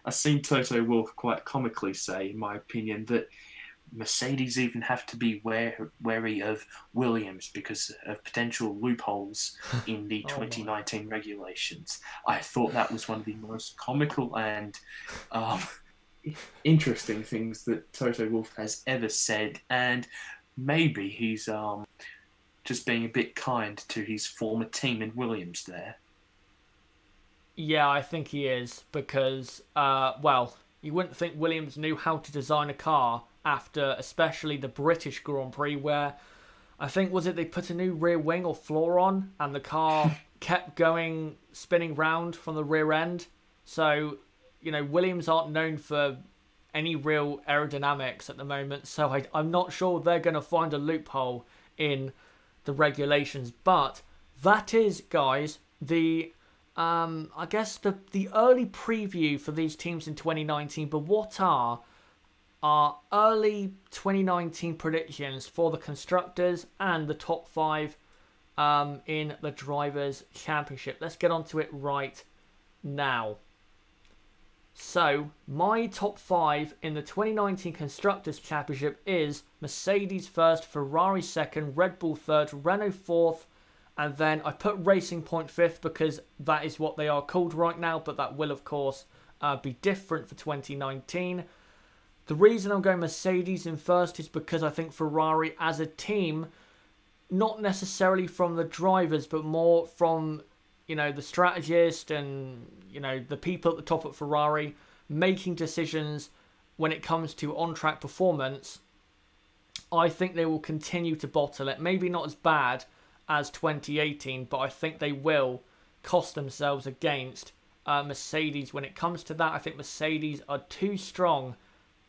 I've seen Toto Wolff quite comically say, in my opinion, that Mercedes even have to be wary of Williams because of potential loopholes in the 2019 regulations. I thought that was one of the most comical and interesting things that Toto Wolff has ever said, and maybe he's just being a bit kind to his former team in Williams there. Yeah, I think he is because, well, you wouldn't think Williams knew how to design a car after especially the British Grand Prix where I think, was it they put a new rear wing or floor on and the car kept going, spinning round from the rear end. So, you know, Williams aren't known for any real aerodynamics at the moment. So I'm not sure they're going to find a loophole in the regulations. But that is, guys, the I guess the early preview for these teams in 2019. But what are our early 2019 predictions for the Constructors and the top 5 in the Drivers' Championship? Let's get onto it right now. So, my top 5 in the 2019 Constructors' Championship is Mercedes first, Ferrari second, Red Bull third, Renault fourth, and then I put Racing Point fifth because that is what they are called right now, but that will, of course, be different for 2019. The reason I'm going Mercedes in first is because I think Ferrari as a team, not necessarily from the drivers, but more from, you know, the strategist and, you know, the people at the top at Ferrari making decisions when it comes to on-track performance. I think they will continue to bottle it. Maybe not as bad as 2018, but I think they will cost themselves against Mercedes when it comes to that. I think Mercedes are too strong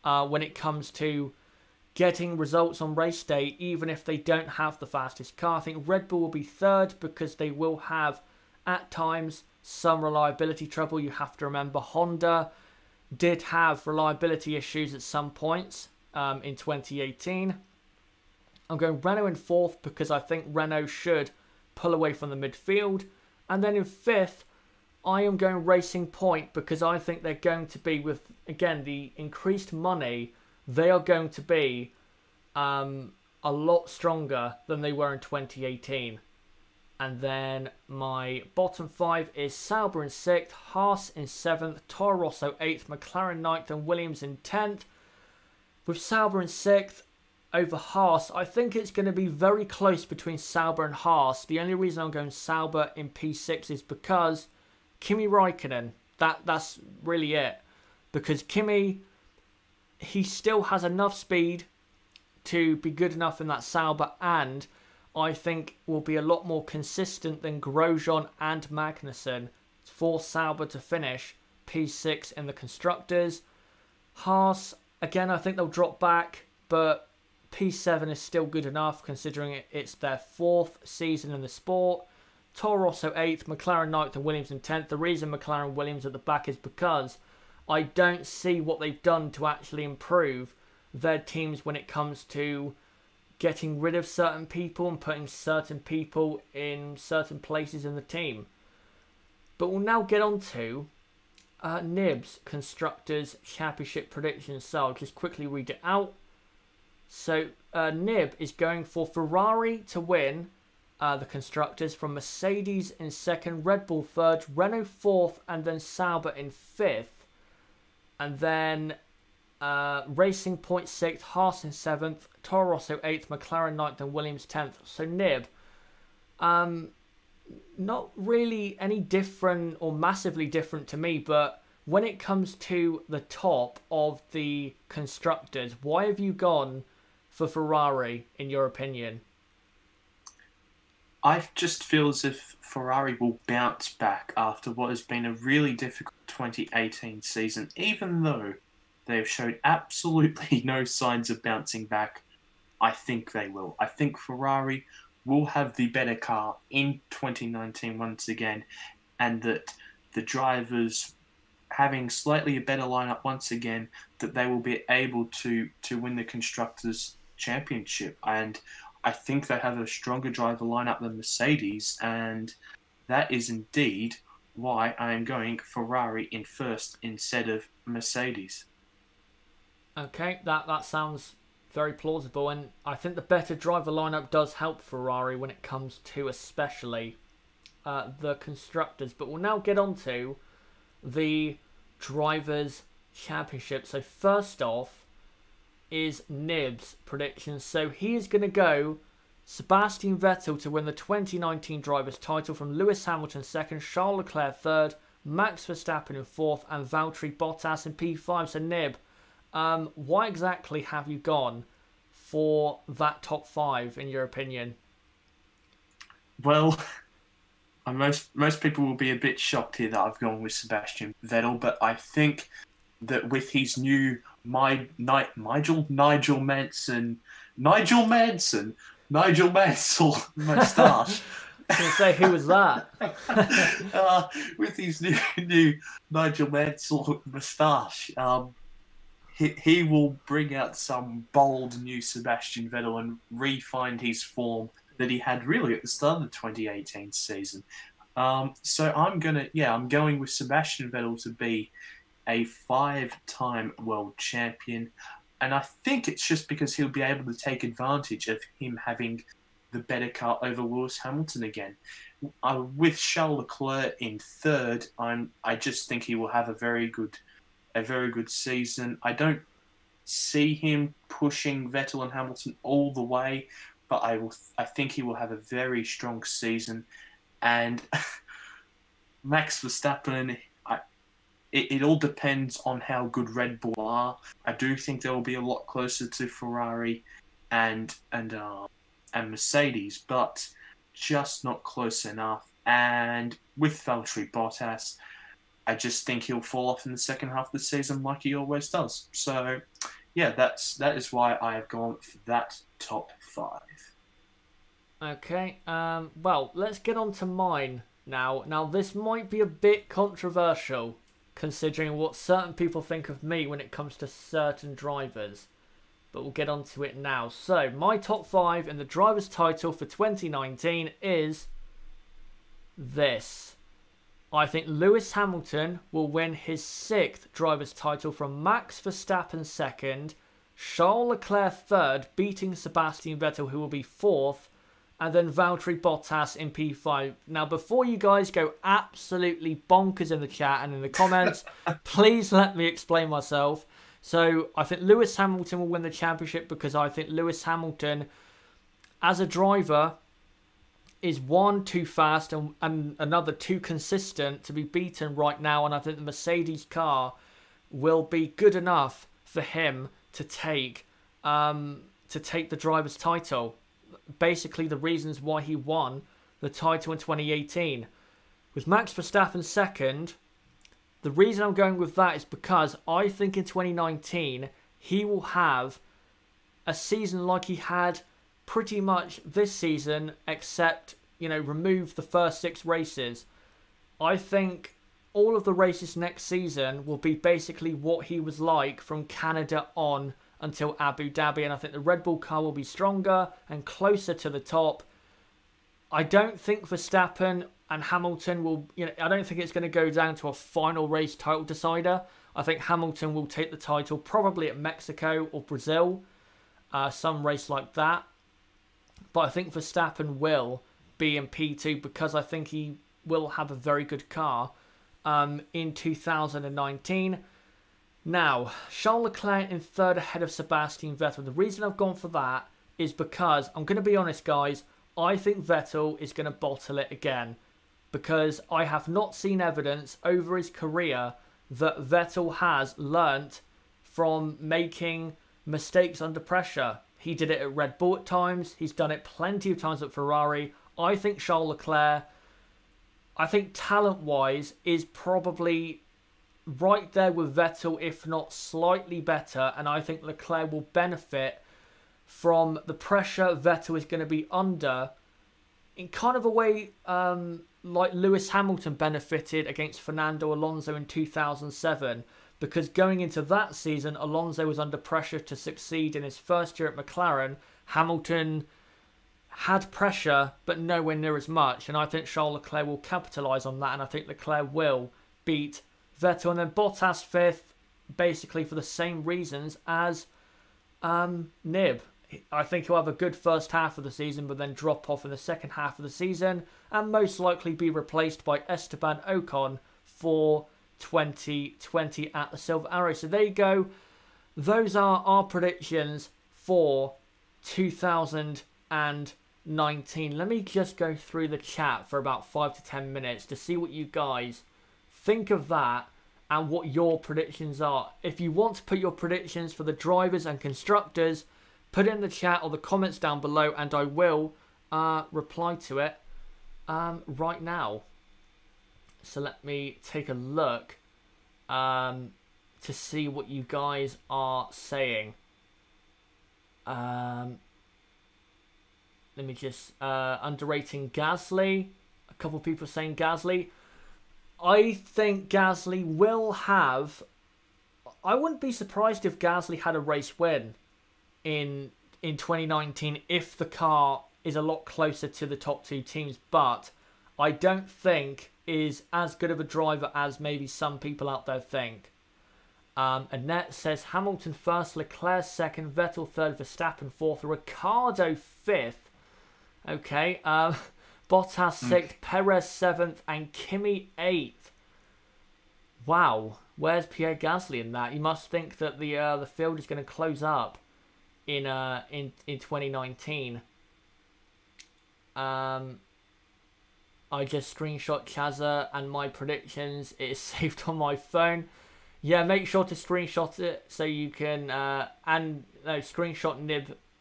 when it comes to getting results on race day, even if they don't have the fastest car. I think Red Bull will be third because they will have, at times, some reliability trouble. You have to remember Honda did have reliability issues at some points in 2018. I'm going Renault in fourth because I think Renault should pull away from the midfield. And then in fifth, I am going Racing Point because I think they're going to be, with, again, the increased money, they are going to be a lot stronger than they were in 2018. And then my bottom 5 is Sauber in 6th, Haas in 7th, Toro Rosso 8th, McLaren 9th and Williams in 10th. With Sauber in 6th over Haas, I think it's going to be very close between Sauber and Haas. The only reason I'm going Sauber in P6 is because Kimi Raikkonen, that's really it. Because Kimi, he still has enough speed to be good enough in that Sauber, and I think will be a lot more consistent than Grosjean and Magnussen for Sauber to finish P6 in the Constructors. Haas, again, I think they'll drop back, but P7 is still good enough considering it's their 4th season in the sport. Toro Rosso 8th, McLaren 9th and Williams in 10th. The reason McLaren and Williams at the back is because I don't see what they've done to actually improve their teams when it comes to getting rid of certain people and putting certain people in certain places in the team. But we'll now get on to Nib's Constructors Championship predictions. So I'll just quickly read it out. So Nib is going for Ferrari to win the Constructors, from Mercedes in 2nd, Red Bull 3rd, Renault 4th, and then Sauber in 5th. And then Racing Point 6th, Haas in 7th, Toro Rosso 8th, McLaren 9th, and Williams 10th. So Nib, not really any different or massively different to me, but when it comes to the top of the Constructors, why have you gone for Ferrari, in your opinion? I just feel as if Ferrari will bounce back after what has been a really difficult 2018 season, even though they have showed absolutely no signs of bouncing back. I think they will. I think Ferrari will have the better car in 2019 once again, and that the drivers, having slightly a better lineup once again, that they will be able to win the Constructors' Championship. And I think they have a stronger driver lineup than Mercedes, and that is indeed why I am going Ferrari in first instead of Mercedes. Okay, that sounds very plausible. And I think the better driver lineup does help Ferrari when it comes to especially the Constructors. But we'll now get on to the Drivers' Championship. So first off is Nib's predictions. So he is going to go Sebastian Vettel to win the 2019 Drivers' title, from Lewis Hamilton second, Charles Leclerc third, Max Verstappen in fourth, and Valtteri Bottas in P5. So Nib, why exactly have you gone for that top five in your opinion? Well, most people will be a bit shocked here that I've gone with Sebastian Vettel, but I think that with his new Nigel Mansell moustache. I was going to say, who was that? With his new Nigel Mansell moustache, he will bring out some bold new Sebastian Vettel and re-find his form that he had really at the start of the 2018 season. So I'm going with Sebastian Vettel to be a 5-time world champion. And I think it's just because he'll be able to take advantage of him having the better car over Lewis Hamilton again. With Charles Leclerc in third, I just think he will have a very good season. I don't see him pushing Vettel and Hamilton all the way, but I think he will have a very strong season. And Max Verstappen, it all depends on how good Red Bull are. I do think they will be a lot closer to Ferrari and Mercedes, but just not close enough. And with Valtteri Bottas, I just think he'll fall off in the second half of the season like he always does. So, yeah, that is why I have gone for that top five. Okay, well, let's get on to mine now. Now, this might be a bit controversial, considering what certain people think of me when it comes to certain drivers. But we'll get on to it now. So, my top five in the driver's title for 2019 is this. I think Lewis Hamilton will win his 6th driver's title, from Max Verstappen second, Charles Leclerc third, beating Sebastian Vettel, who will be 4th, and then Valtteri Bottas in P5. Now, before you guys go absolutely bonkers in the chat and in the comments, please let me explain myself. So, I think Lewis Hamilton will win the championship because I think Lewis Hamilton, as a driver, is one, too fast, and another, too consistent to be beaten right now. And I think the Mercedes car will be good enough for him to take the driver's title. Basically, the reasons why he won the title in 2018. With Max Verstappen second, the reason I'm going with that is because I think in 2019 he will have a season like he had pretty much this season, except, remove the first 6 races. I think all of the races next season will be basically what he was like from Canada on until Abu Dhabi, and I think the Red Bull car will be stronger and closer to the top. I don't think Verstappen and Hamilton will, I don't think it's going to go down to a final race title decider. I think Hamilton will take the title probably at Mexico or Brazil, some race like that. But I think Verstappen will be in P2 because I think he will have a very good car in 2019. Now, Charles Leclerc in third ahead of Sebastian Vettel. The reason I've gone for that is because, I'm going to be honest guys, I think Vettel is going to bottle it again. Because I have not seen evidence over his career that Vettel has learnt from making mistakes under pressure. He did it at Red Bull at times. He's done it plenty of times at Ferrari. I think Charles Leclerc, talent-wise, is probably right there with Vettel, if not slightly better. And I think Leclerc will benefit from the pressure Vettel is going to be under in kind of a way like Lewis Hamilton benefited against Fernando Alonso in 2007. Because going into that season, Alonso was under pressure to succeed in his first year at McLaren. Hamilton had pressure, but nowhere near as much. And I think Charles Leclerc will capitalise on that. And I think Leclerc will beat Vettel. And then Bottas 5th, basically for the same reasons as Nib. I think he'll have a good first half of the season, but then drop off in the second half of the season, and most likely be replaced by Esteban Ocon for 2020 at the Silver Arrow. So there you go. Those are our predictions for 2019. Let me just go through the chat for about 5 to 10 minutes to see what you guys think of that and what your predictions are. If you want to put your predictions for the drivers and constructors, put it in the chat or the comments down below, and I will reply to it right now. So let me take a look to see what you guys are saying. Let me just underrating Gasly. A couple of people saying Gasly. I think Gasly will have. I wouldn't be surprised if Gasly had a race win in 2019 if the car is a lot closer to the top two teams, but I don't think is as good of a driver as maybe some people out there think. Annette says Hamilton first, Leclerc second, Vettel third, Verstappen fourth, Ricciardo fifth. Okay, Bottas sixth, Perez seventh, and Kimi eighth. Wow, where's Pierre Gasly in that? You must think that the field is going to close up in 2019. I just screenshot Chazza and my predictions. It is saved on my phone. Yeah, make sure to screenshot it so you can screenshot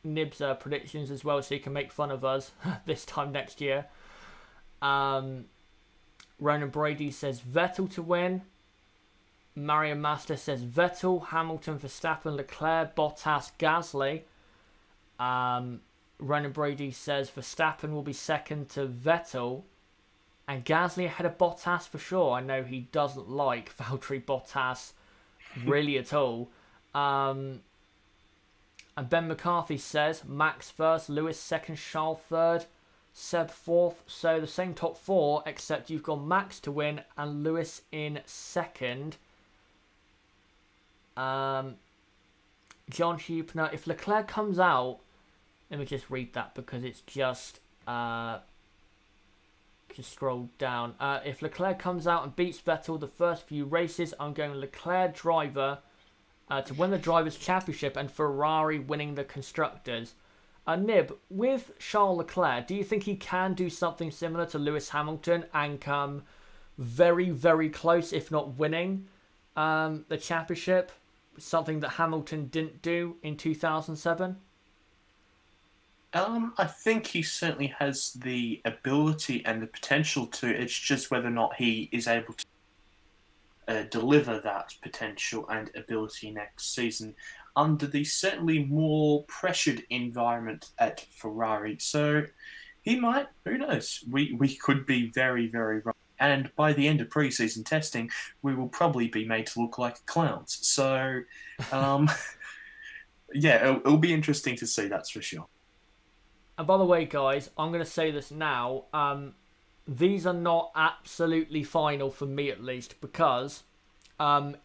Nib's predictions as well, so you can make fun of us this time next year. Ronan Brady says Vettel to win. Mario Master says Vettel, Hamilton, Verstappen, Leclerc, Bottas, Gasly. Ronan Brady says Verstappen will be second to Vettel, and Gasly ahead of Bottas for sure. I know he doesn't like Valtteri Bottas really at all. And Ben McCarthy says Max first, Lewis second, Charles third, Seb fourth. So the same top four, except you've got Max to win and Lewis in second. John Hupner, if Leclerc comes out, let me just read that because it's just scroll down. If Leclerc comes out and beats Vettel the first few races, I'm going Leclerc driver to win the Drivers' Championship and Ferrari winning the Constructors. Nib, with Charles Leclerc, do you think he can do something similar to Lewis Hamilton and come very, very close, if not winning the championship? Something that Hamilton didn't do in 2007? I think he certainly has the ability and the potential to. It's just whether or not he is able to deliver that potential and ability next season under the certainly more pressured environment at Ferrari. So he might, who knows? We could be very, very wrong. And by the end of pre-season testing, we will probably be made to look like clowns. So, yeah, it'll be interesting to see, that's for sure. And by the way, guys, I'm going to say this now. These are not absolutely final for me, at least, because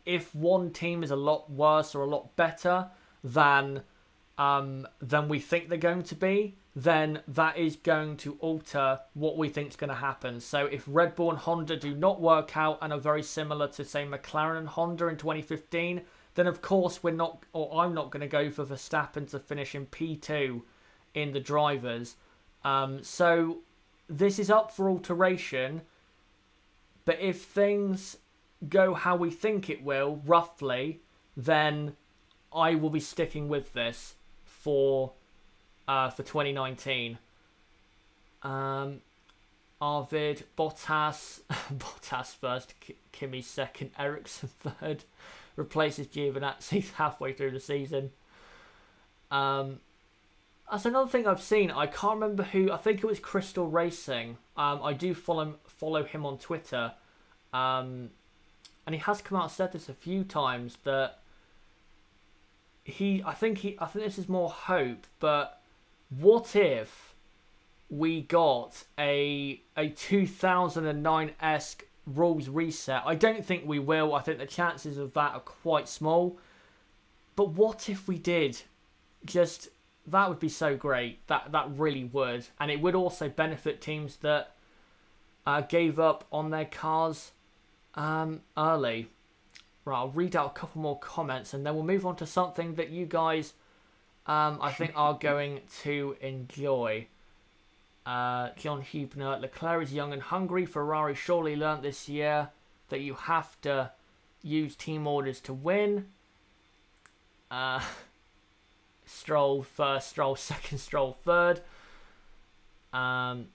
if one team is a lot worse or a lot better than we think they're going to be, then that is going to alter what we think is going to happen. So if Red Bull and Honda do not work out and are very similar to, say, McLaren and Honda in 2015, then of course we're not, or I'm not going to go for Verstappen to finish in P2 in the drivers. So this is up for alteration, but if things go how we think it will, roughly, then I will be sticking with this for 2019. Arvid, Bottas first, Kimi second, Ericsson third, replaces Giovinazzi halfway through the season. That's another thing I've seen. I can't remember who. I think it was Crystal Racing. I do follow him on Twitter, and he has come out and said this a few times that I think this is more hope. But what if we got a 2009-esque rules reset? I don't think we will. I think the chances of that are quite small. But what if we did? just that would be so great. That really would, and it would also benefit teams that gave up on their cars early. Right, I'll read out a couple more comments and then we'll move on to something that you guys I think are going to enjoy. John Hubner, Leclerc is young and hungry. Ferrari surely learnt this year that you have to use team orders to win. Stroll first, Stroll second, Stroll third. Right,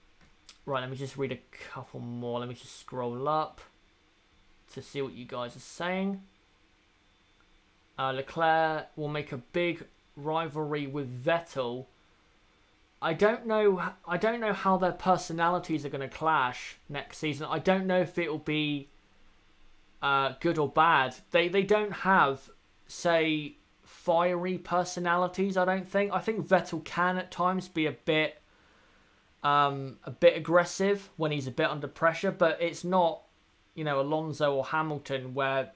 let me just read a couple more. Let me just scroll up to see what you guys are saying. Leclerc will make a big rivalry with Vettel. I don't know how their personalities are going to clash next season. I don't know if it'll be good or bad. They don't have, say, fiery personalities, I don't think. I think Vettel can at times be a bit aggressive when he's a bit under pressure, but it's not, you know, Alonso or Hamilton where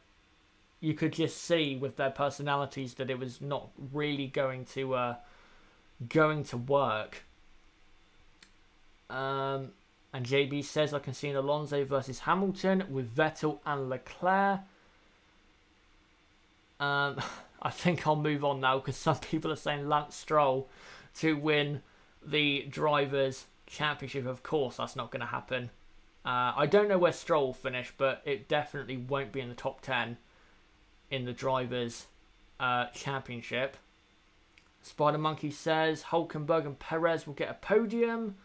you could just see with their personalities that it was not really going to work. And JB says, I can see an Alonso versus Hamilton with Vettel and Leclerc. I think I'll move on now because some people are saying Lance Stroll to win the Drivers' Championship. Of course, that's not going to happen. I don't know where Stroll will finish, but it definitely won't be in the top 10 in the Drivers' Championship. Spider Monkey says Hülkenberg and Perez will get a podium.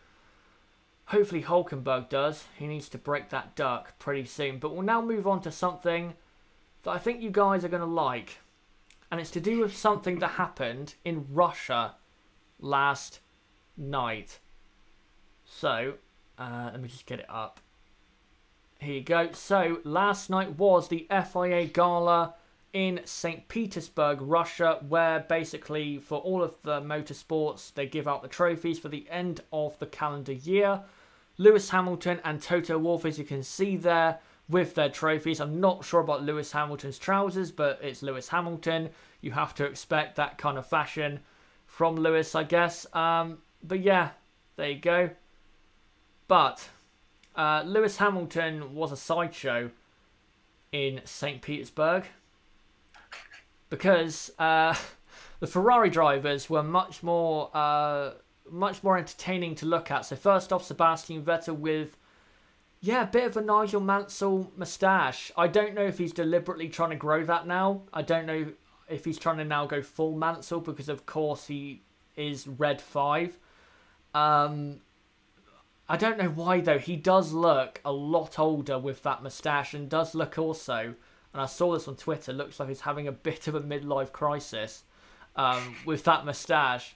Hopefully Hülkenberg does. He needs to break that duck pretty soon. But we'll now move on to something that I think you guys are going to like. And it's to do with something that happened in Russia last night. So, let me just get it up. Here you go. So, last night was the FIA Gala in St. Petersburg, Russia, where basically for all of the motorsports, they give out the trophies for the end of the calendar year. Lewis Hamilton and Toto Wolff, as you can see there, with their trophies. I'm not sure about Lewis Hamilton's trousers, but it's Lewis Hamilton. You have to expect that kind of fashion from Lewis, I guess. But yeah, there you go. But Lewis Hamilton was a sideshow in St. Petersburg because the Ferrari drivers were much more entertaining to look at. So first off, Sebastian Vettel with, yeah, a bit of a Nigel Mansell moustache. I don't know if he's deliberately trying to grow that now. I don't know if he's trying to now go full Mansell because, of course, he is Red 5. I don't know why, though. He does look a lot older with that moustache and does look also, and I saw this on Twitter, looks like he's having a bit of a midlife crisis with that moustache.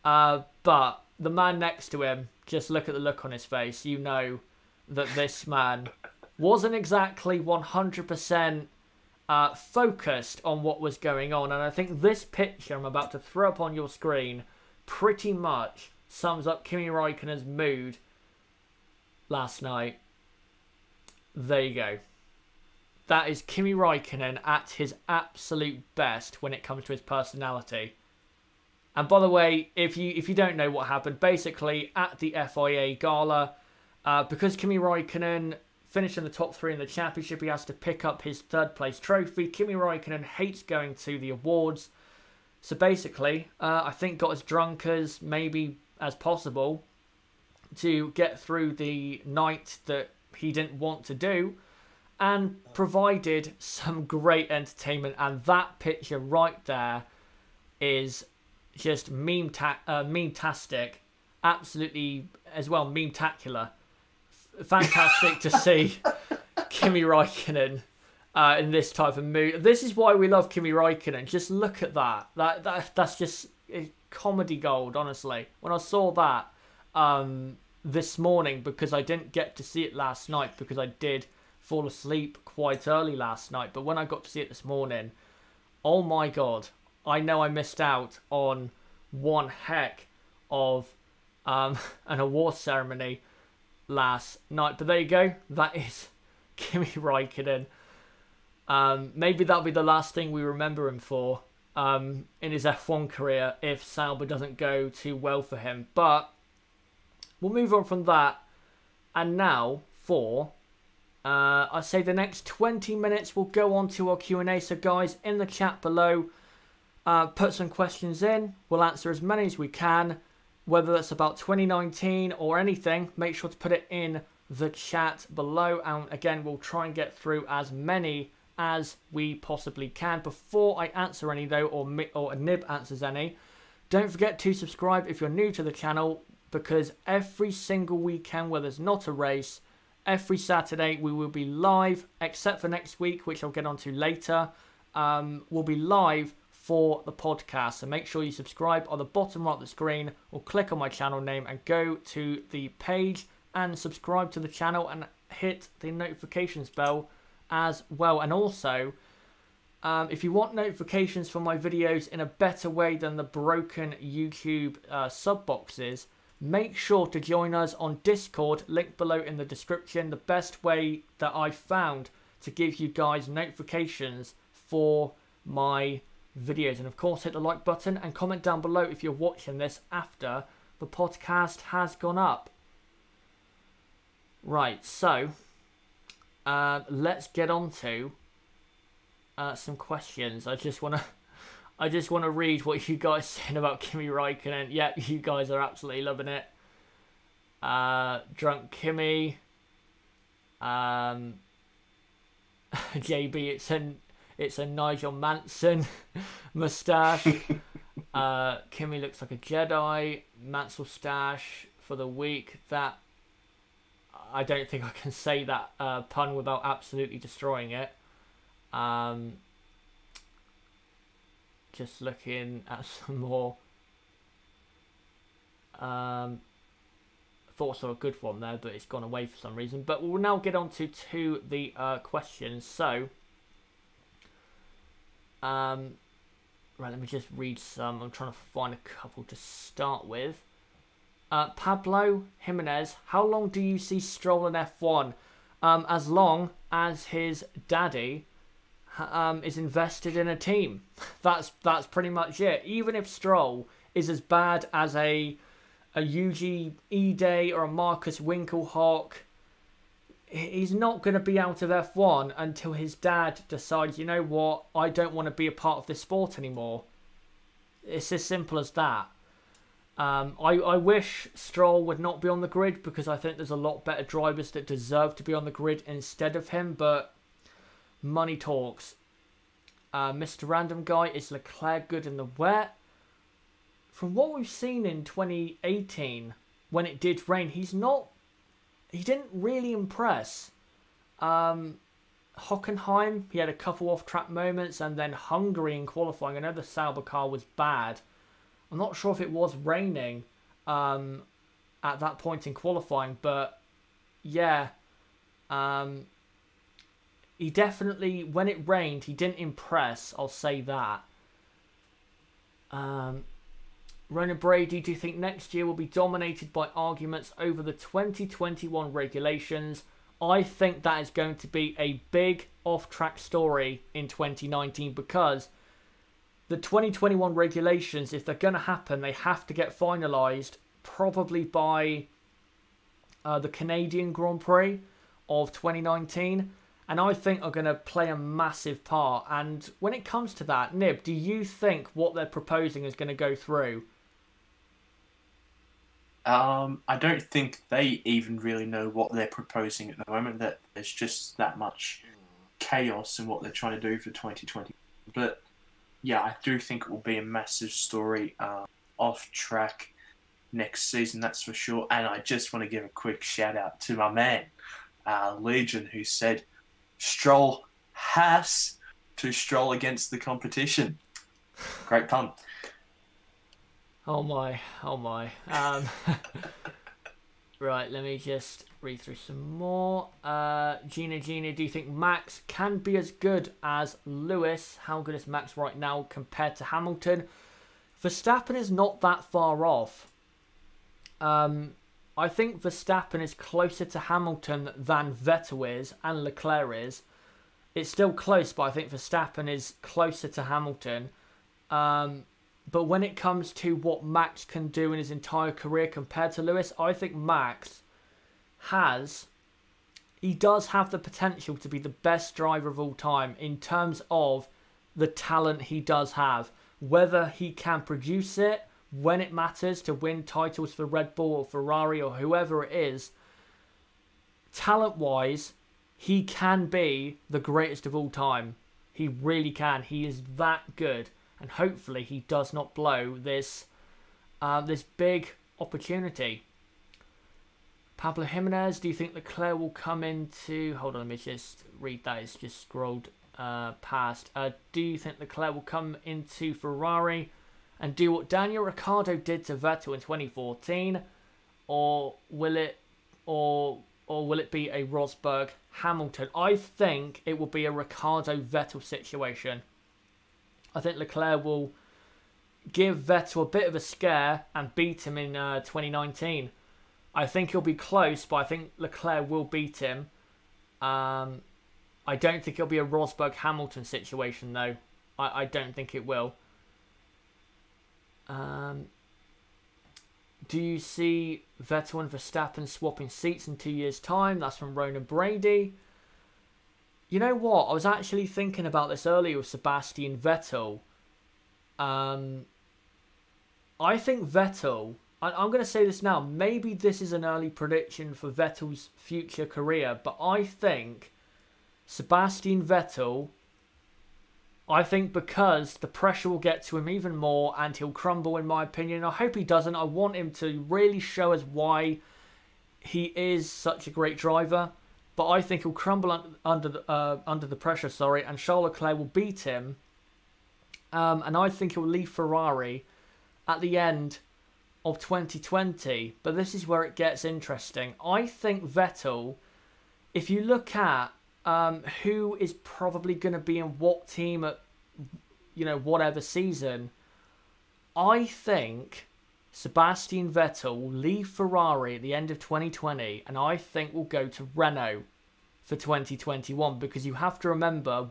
But the man next to him, just look at the look on his face. You know that this man wasn't exactly 100% focused on what was going on. And I think this picture I'm about to throw up on your screen pretty much sums up Kimi Raikkonen's mood last night. There you go. That is Kimi Raikkonen at his absolute best when it comes to his personality. And by the way, if you don't know what happened, basically at the FIA Gala, because Kimi Raikkonen finished in the top 3 in the championship, he has to pick up his third place trophy. Kimi Raikkonen hates going to the awards. So basically, I think got as drunk as maybe as possible to get through the night that he didn't want to do, and provided some great entertainment. And that picture right there is just meme-tastic, absolutely as well, meme-tacular. Fantastic to see Kimi Raikkonen in this type of mood. This is why we love Kimi Raikkonen. Just look at that. That's just comedy gold, honestly. When I saw that this morning, because I didn't get to see it last night because I did fall asleep quite early last night, but when I got to see it this morning, oh my god, I know I missed out on one heck of an award ceremony last night. But there you go, that is Kimi Raikkonen. Maybe that'll be the last thing we remember him for in his F1 career if Sauber doesn't go too well for him. But we'll move on from that. And now for, I say the next 20 minutes, we'll go on to our Q&A. So guys, in the chat below, put some questions in. We'll answer as many as we can. Whether that's about 2019 or anything, make sure to put it in the chat below. And again, we'll try and get through as many as we possibly can. Before I answer any though, or Nib answers any, don't forget to subscribe if you're new to the channel, because every single weekend where there's not a race, every Saturday we will be live, except for next week, which I'll get onto later. We'll be live for the podcast, so make sure you subscribe on the bottom right of the screen, or click on my channel name and go to the page and subscribe to the channel and hit the notifications bell as well. And also, if you want notifications for my videos in a better way than the broken YouTube sub boxes, make sure to join us on Discord, link below in the description. The best way that I found to give you guys notifications for my videos. And of course, hit the like button and comment down below if you're watching this after the podcast has gone up. Right, so let's get on to some questions. I just want to read what you guys saying about Kimi Raikkonen. Yeah, you guys are absolutely loving it. Drunk Kimi. JB, it's a Nigel Manson moustache. Kimi looks like a Jedi. Mansell stash for the week. That, I don't think I can say that pun without absolutely destroying it. Just looking at some more. Thought I saw a good one there, but it's gone away for some reason. But we'll now get on to the questions. So, right, let me just read some. I'm trying to find a couple to start with. Pablo Jimenez, how long do you see Stroll in F1? As long as his daddy is invested in a team. That's pretty much it. Even if Stroll is as bad as a Yuji Ide or a Marcus Winkelhock, he's not going to be out of F1 until his dad decides, you know what, I don't want to be a part of this sport anymore. It's as simple as that. I wish Stroll would not be on the grid, because I think there's a lot better drivers that deserve to be on the grid instead of him, but money talks. Mr. Random Guy, is Leclerc good in the wet? From what we've seen in 2018, when it did rain, he didn't really impress. Hockenheim, he had a couple off-track moments, and then Hungary in qualifying. I know the Sauber car was bad. I'm not sure if it was raining at that point in qualifying, but yeah, he definitely, when it rained, he didn't impress, I'll say that. Ronan Brady, do you think next year will be dominated by arguments over the 2021 regulations? I think that is going to be a big off-track story in 2019, because the 2021 regulations, if they're going to happen, they have to get finalised probably by the Canadian Grand Prix of 2019. And I think are going to play a massive part. And when it comes to that, Nib, do you think what they're proposing is going to go through? I don't think they even really know what they're proposing at the moment. That there's just that much chaos in what they're trying to do for 2020. But yeah, I do think it will be a massive story off track next season, that's for sure. And I just want to give a quick shout out to my man, Legion, who said Stroll has to stroll against the competition. Great pun. Oh my, oh my. Right, let me just read through some more. Gina, do you think Max can be as good as Lewis? How good is Max right now compared to Hamilton? Verstappen is not that far off. I think Verstappen is closer to Hamilton than Vettel is and Leclerc is. It's still close, but I think Verstappen is closer to Hamilton. But when it comes to what Max can do in his entire career compared to Lewis, I think Max he does have the potential to be the best driver of all time in terms of the talent he does have. Whether he can produce it when it matters to win titles for Red Bull or Ferrari or whoever it is, talent-wise, he can be the greatest of all time. He really can. He is that good. And hopefully he does not blow this big opportunity. Pablo Jimenez, do you think Leclerc will come into... Hold on, let me just read that. It's just scrolled past. Do you think Leclerc will come into Ferrari and do what Daniel Ricciardo did to Vettel in 2014? Or will it be a Rosberg Hamilton? I think it will be a Ricciardo Vettel situation. I think Leclerc will give Vettel a bit of a scare and beat him in 2019. I think he'll be close, but I think Leclerc will beat him. I don't think it'll be a Rosberg Hamilton situation, though. I don't think it will. Do you see Vettel and Verstappen swapping seats in 2 years' time? That's from Ronan Brady. You know what? I was actually thinking about this earlier with Sebastian Vettel. I think Vettel... I'm going to say this now. Maybe this is an early prediction for Vettel's future career. But I think Sebastian Vettel... I think because the pressure will get to him even more and he'll crumble, in my opinion. I hope he doesn't. I want him to really show us why he is such a great driver. But I think he'll crumble under the pressure, and Charles Leclerc will beat him. And I think he'll leave Ferrari at the end of 2020. But this is where it gets interesting. I think Vettel, if you look at who is probably going to be in what team at, whatever season, I think Sebastian Vettel will leave Ferrari at the end of 2020, and I think will go to Renault for 2021, because you have to remember,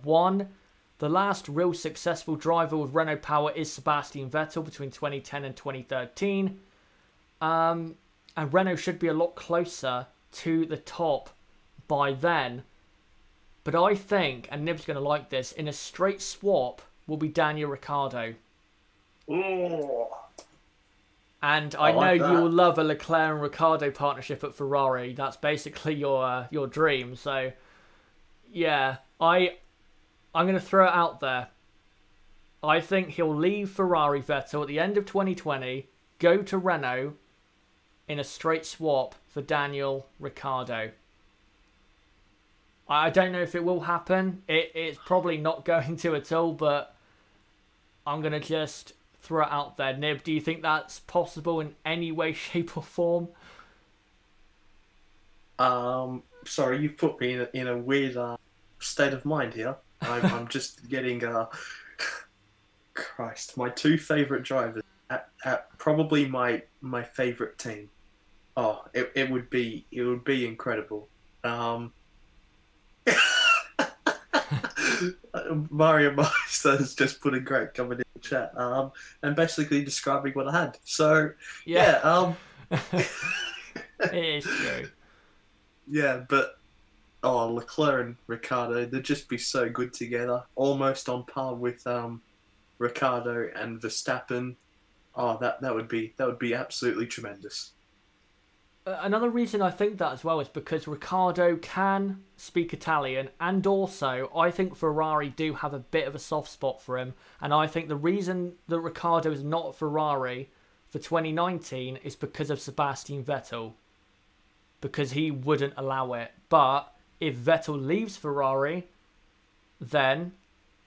the last real successful driver with Renault power is Sebastian Vettel between 2010 and 2013, and Renault should be a lot closer to the top by then. But I think, and Nib's going to like this, in a straight swap will be Daniel Ricciardo. Ooh. And I know you will love a Leclerc and Ricciardo partnership at Ferrari. That's basically your dream. So, yeah, I'm going to throw it out there. I think he'll leave Ferrari, Vettel, at the end of 2020, go to Renault in a straight swap for Daniel Ricciardo. I don't know if it will happen. It's probably not going to at all, but I'm going to just throw it out there. Nib, do you think that's possible in any way, shape or form? Sorry, you've put me in a weird state of mind here. I'm just getting... Christ, my two favourite drivers at probably my favourite team. Oh, it would be incredible. Mario Meister has just put a great comment in the chat, and basically describing what I had. So yeah, it is true. Yeah, but Leclerc and Ricciardo, they'd just be so good together, almost on par with Ricciardo and Verstappen. Oh, that would be absolutely tremendous. Another reason I think that as well is because Ricciardo can speak Italian, and also I think Ferrari do have a bit of a soft spot for him, and I think the reason that Ricciardo is not at Ferrari for 2019 is because of Sebastian Vettel, because he wouldn't allow it. But if Vettel leaves Ferrari, then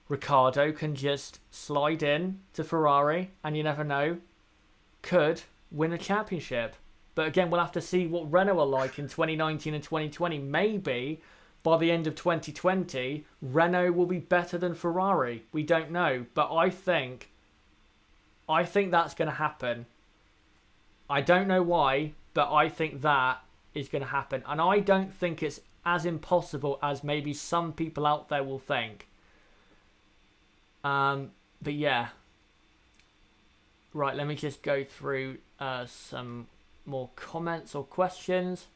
Ricciardo can just slide in to Ferrari, and you never know, could win a championship. But again, we'll have to see what Renault are like in 2019 and 2020. Maybe by the end of 2020, Renault will be better than Ferrari. We don't know. But I think that's going to happen. I don't know why, but I think that is going to happen. And I don't think it's as impossible as maybe some people out there will think. But yeah, Right, let me just go through some more comments or questions.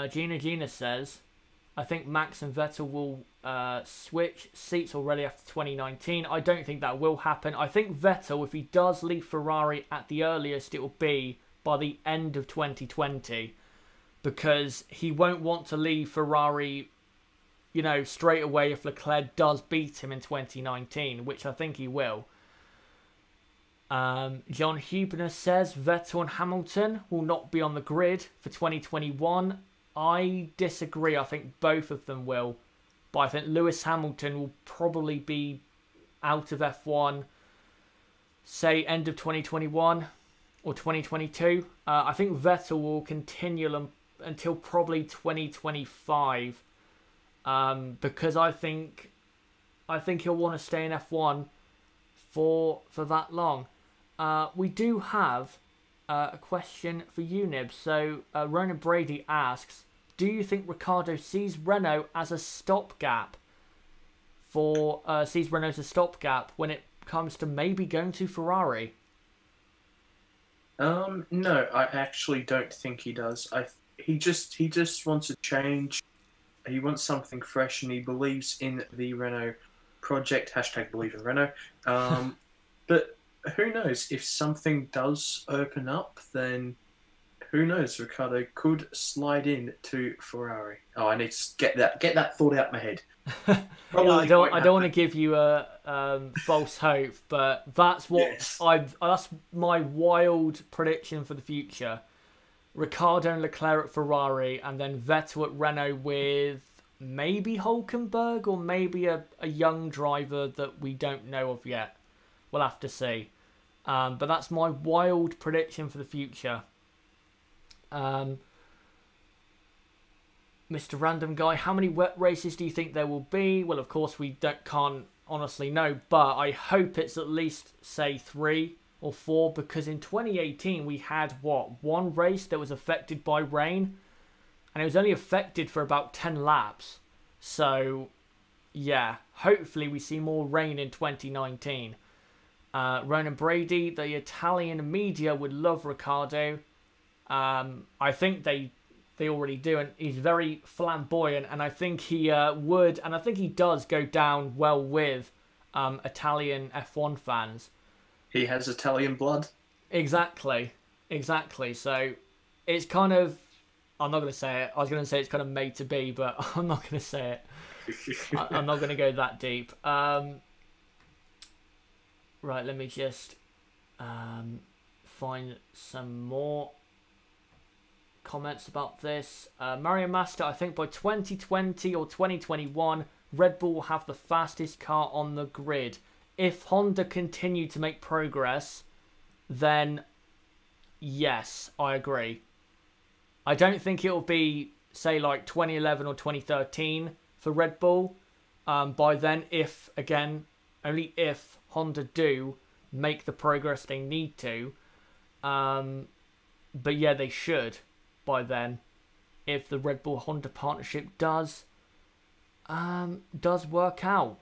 Gina says, I think Max and Vettel will switch seats already after 2019. I don't think that will happen. I think Vettel, if he does leave Ferrari at the earliest, it will be by the end of 2020. Because he won't want to leave Ferrari, you know, straight away if Leclerc does beat him in 2019, which I think he will. John Huebner says Vettel and Hamilton will not be on the grid for 2021. I disagree. I think both of them will. But I think Lewis Hamilton will probably be out of F1, say, end of 2021 or 2022. I think Vettel will continue until probably 2025. Because I think he'll want to stay in F1 for that long. We do have a question for you, Nib. So Ronan Brady asks, do you think Ricciardo sees Renault as a stopgap when it comes to maybe going to Ferrari? No, I actually don't think he does. He just wants a change. He wants something fresh, and he believes in the Renault project. # believe in Renault. But who knows? If something does open up, then who knows? Ricciardo could slide in to Ferrari. Oh, I need to get that thought out my head. Yeah, I don't want to give you a false hope, but that's what that's my wild prediction for the future. Ricciardo and Leclerc at Ferrari, and then Vettel at Renault with maybe Hülkenberg or maybe a young driver that we don't know of yet. We'll have to see. But that's my wild prediction for the future. Mr. Random Guy, how many wet races do you think there will be? Well, of course, we can't honestly know, but I hope it's at least, say, 3 or 4, because in 2018 we had, one race that was affected by rain, and it was only affected for about 10 laps. So, yeah, hopefully we see more rain in 2019. Ronan Brady, the Italian media would love Ricciardo. I think they already do, and he's very flamboyant, and I think he would, and I think he does go down well with Italian F1 fans. He has Italian blood. Exactly. So it's kind of, I'm not going to say it. I was going to say it's kind of made to be, but I'm not going to say it. I'm not going to go that deep. Right, let me just find some more comments about this. Mario Master, I think by 2020 or 2021, Red Bull will have the fastest car on the grid. If Honda continue to make progress, then yes, I agree. I don't think it'll be, say, like 2011 or 2013 for Red Bull. By then, only if Honda do make the progress they need to. But yeah, they should by then, if the Red Bull Honda partnership does work out.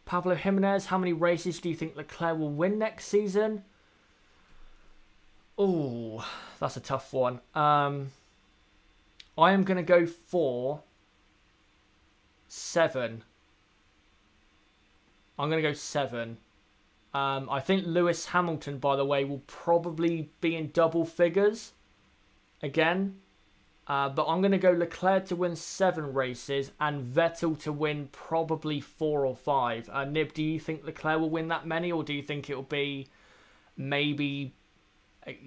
Pablo Jimenez, how many races do you think Leclerc will win next season? Oh, that's a tough one. I am going to go for 7. I'm going to go 7. I think Lewis Hamilton, by the way, will probably be in double figures again. But I'm going to go Leclerc to win 7 races and Vettel to win probably 4 or 5. Nib, do you think Leclerc will win that many, or do you think it'll be maybe,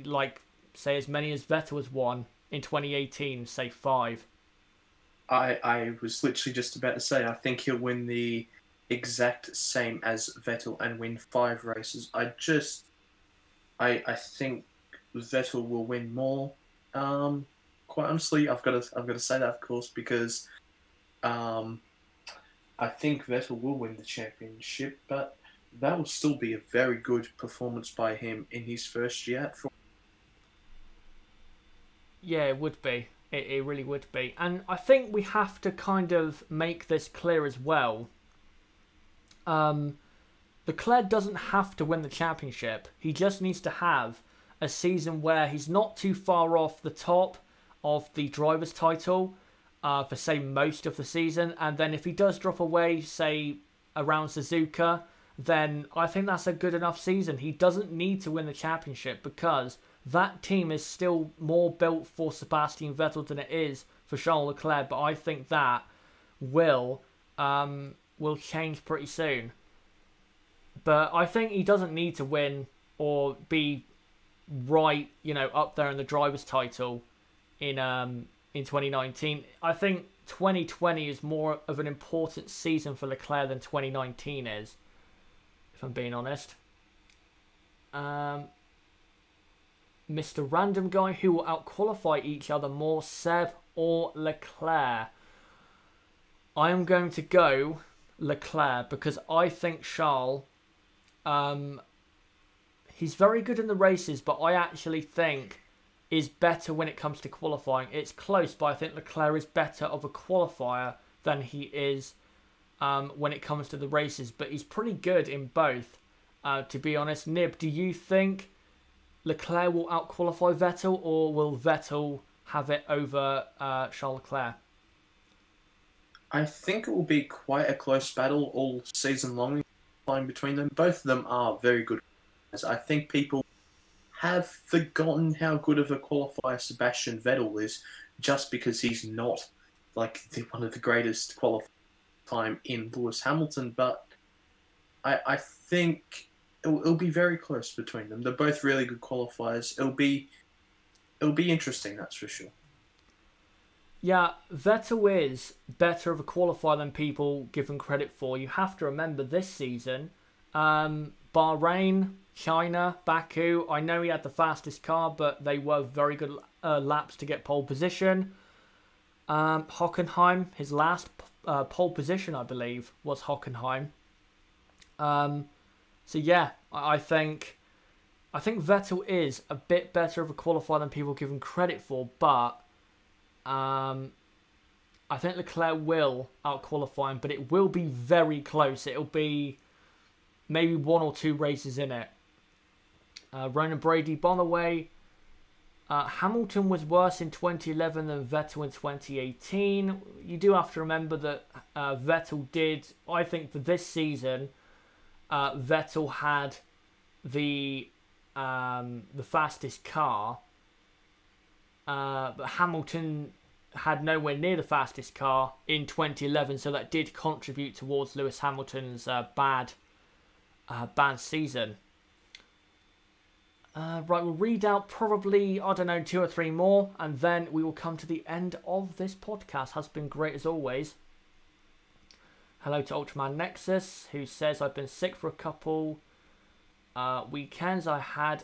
like, say, as many as Vettel has won in 2018, say 5? I was literally just about to say, I think he'll win the exact same as Vettel and win 5 races. I think Vettel will win more. Quite honestly, I've got to say that, of course, because I think Vettel will win the championship, but that will still be a very good performance by him in his first year at Ferrari. Yeah, it would be. It really would be. And I think we have to kind of make this clear as well. The Leclerc doesn't have to win the championship. He just needs to have a season where he's not too far off the top of the driver's title for, say, most of the season. And then if he does drop away, say, around Suzuka, then I think that's a good enough season. He doesn't need to win the championship because that team is still more built for Sebastian Vettel than it is for Charles Leclerc. But I think that will change pretty soon. But I think he doesn't need to win or be right, up there in the driver's title in 2019. I think 2020 is more of an important season for Leclerc than 2019 is, if I'm being honest. Mr. Random Guy, who will outqualify each other more, Seb or Leclerc? I am going to go Leclerc because I think Charles, he's very good in the races, but I actually think is better when it comes to qualifying. It's close, but I think Leclerc is better of a qualifier than he is when it comes to the races. But he's pretty good in both, to be honest. Nib, do you think Leclerc will outqualify Vettel, or will Vettel have it over Charles Leclerc? I think it will be quite a close battle all season long between them. Both of them are very good. I think people have forgotten how good of a qualifier Sebastian Vettel is just because he's not like one of the greatest qualifiers time in Lewis Hamilton. But I think it'll be very close between them. They're both really good qualifiers. It'll be interesting, that's for sure. Yeah, Vettel is better of a qualifier than people give him credit for. You have to remember this season, Bahrain, China, Baku, I know he had the fastest car, but they were very good laps to get pole position. Hockenheim, his last pole position, I believe, was Hockenheim. So yeah, I think Vettel is a bit better of a qualifier than people give him credit for, but I think Leclerc will out-qualify him, but it will be very close. It'll be maybe 1 or 2 races in it. Ronan Brady, by the way, Hamilton was worse in 2011 than Vettel in 2018. You do have to remember that Vettel did, I think for this season, Vettel had the fastest car, but Hamilton had nowhere near the fastest car in 2011, so that did contribute towards Lewis Hamilton's bad season. Right, we'll read out probably, 2 or 3 more, and then we will come to the end of this podcast. Has been great as always. Hello to Ultraman Nexus, who says, I've been sick for a couple weekends. I had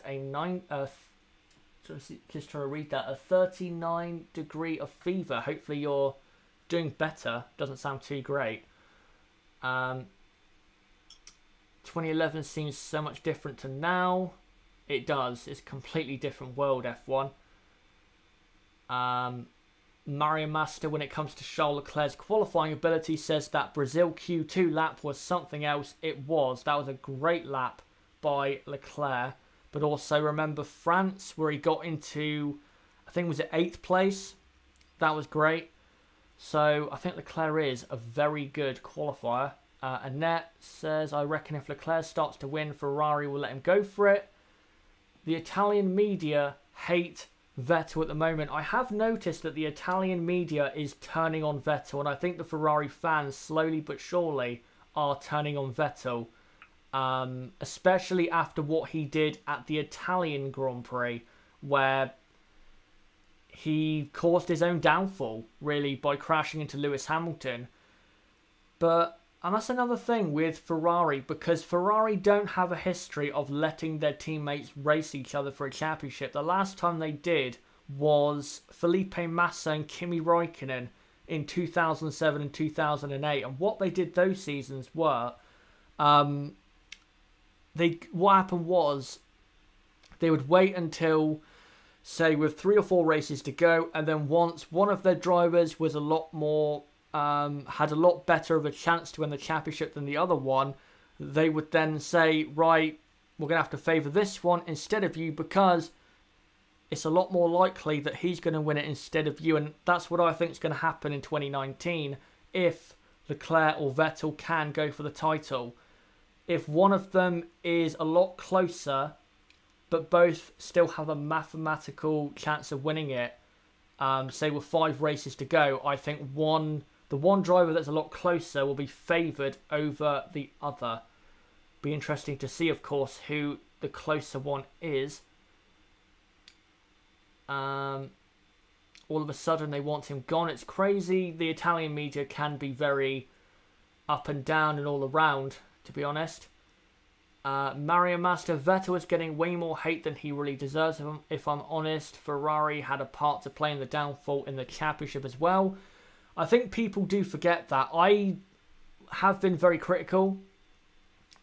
just trying to read that, a 39 degree of fever. Hopefully you're doing better. Doesn't sound too great. 2011 seems so much different to now. It does. It's a completely different world, F1. Mario Master, when it comes to Charles Leclerc's qualifying ability, says that Brazil Q2 lap was something else. It was. That was a great lap by Leclerc. But also remember France, where he got into, I think was it 8th place? That was great. So I think Leclerc is a very good qualifier. Annette says, I reckon if Leclerc starts to win, Ferrari will let him go for it. The Italian media hate Vettel at the moment. I have noticed that the Italian media is turning on Vettel, and I think the Ferrari fans slowly but surely are turning on Vettel. Especially after what he did at the Italian Grand Prix, where he caused his own downfall, really, by crashing into Lewis Hamilton. And that's another thing with Ferrari, because Ferrari don't have a history of letting their teammates race each other for a championship. The last time they did was Felipe Massa and Kimi Raikkonen in 2007 and 2008. And what they did those seasons were, what happened was they would wait until, say, with 3 or 4 races to go, and then once one of their drivers was a lot more, had a lot better of a chance to win the championship than the other one, they would then say, right, we're going to have to favour this one instead of you because it's a lot more likely that he's going to win it instead of you. And that's what I think is going to happen in 2019 if Leclerc or Vettel can go for the title. If one of them is a lot closer, but both still have a mathematical chance of winning it, say with 5 races to go, I think the one driver that's a lot closer will be favoured over the other. Be interesting to see, of course, who the closer one is. All of a sudden they want him gone. It's crazy. The Italian media can be very up and down and all around, to be honest. Mario Master, Vettel is getting way more hate than he really deserves. If I'm honest, Ferrari had a part to play in the downfall in the championship as well. I think people do forget that. I have been very critical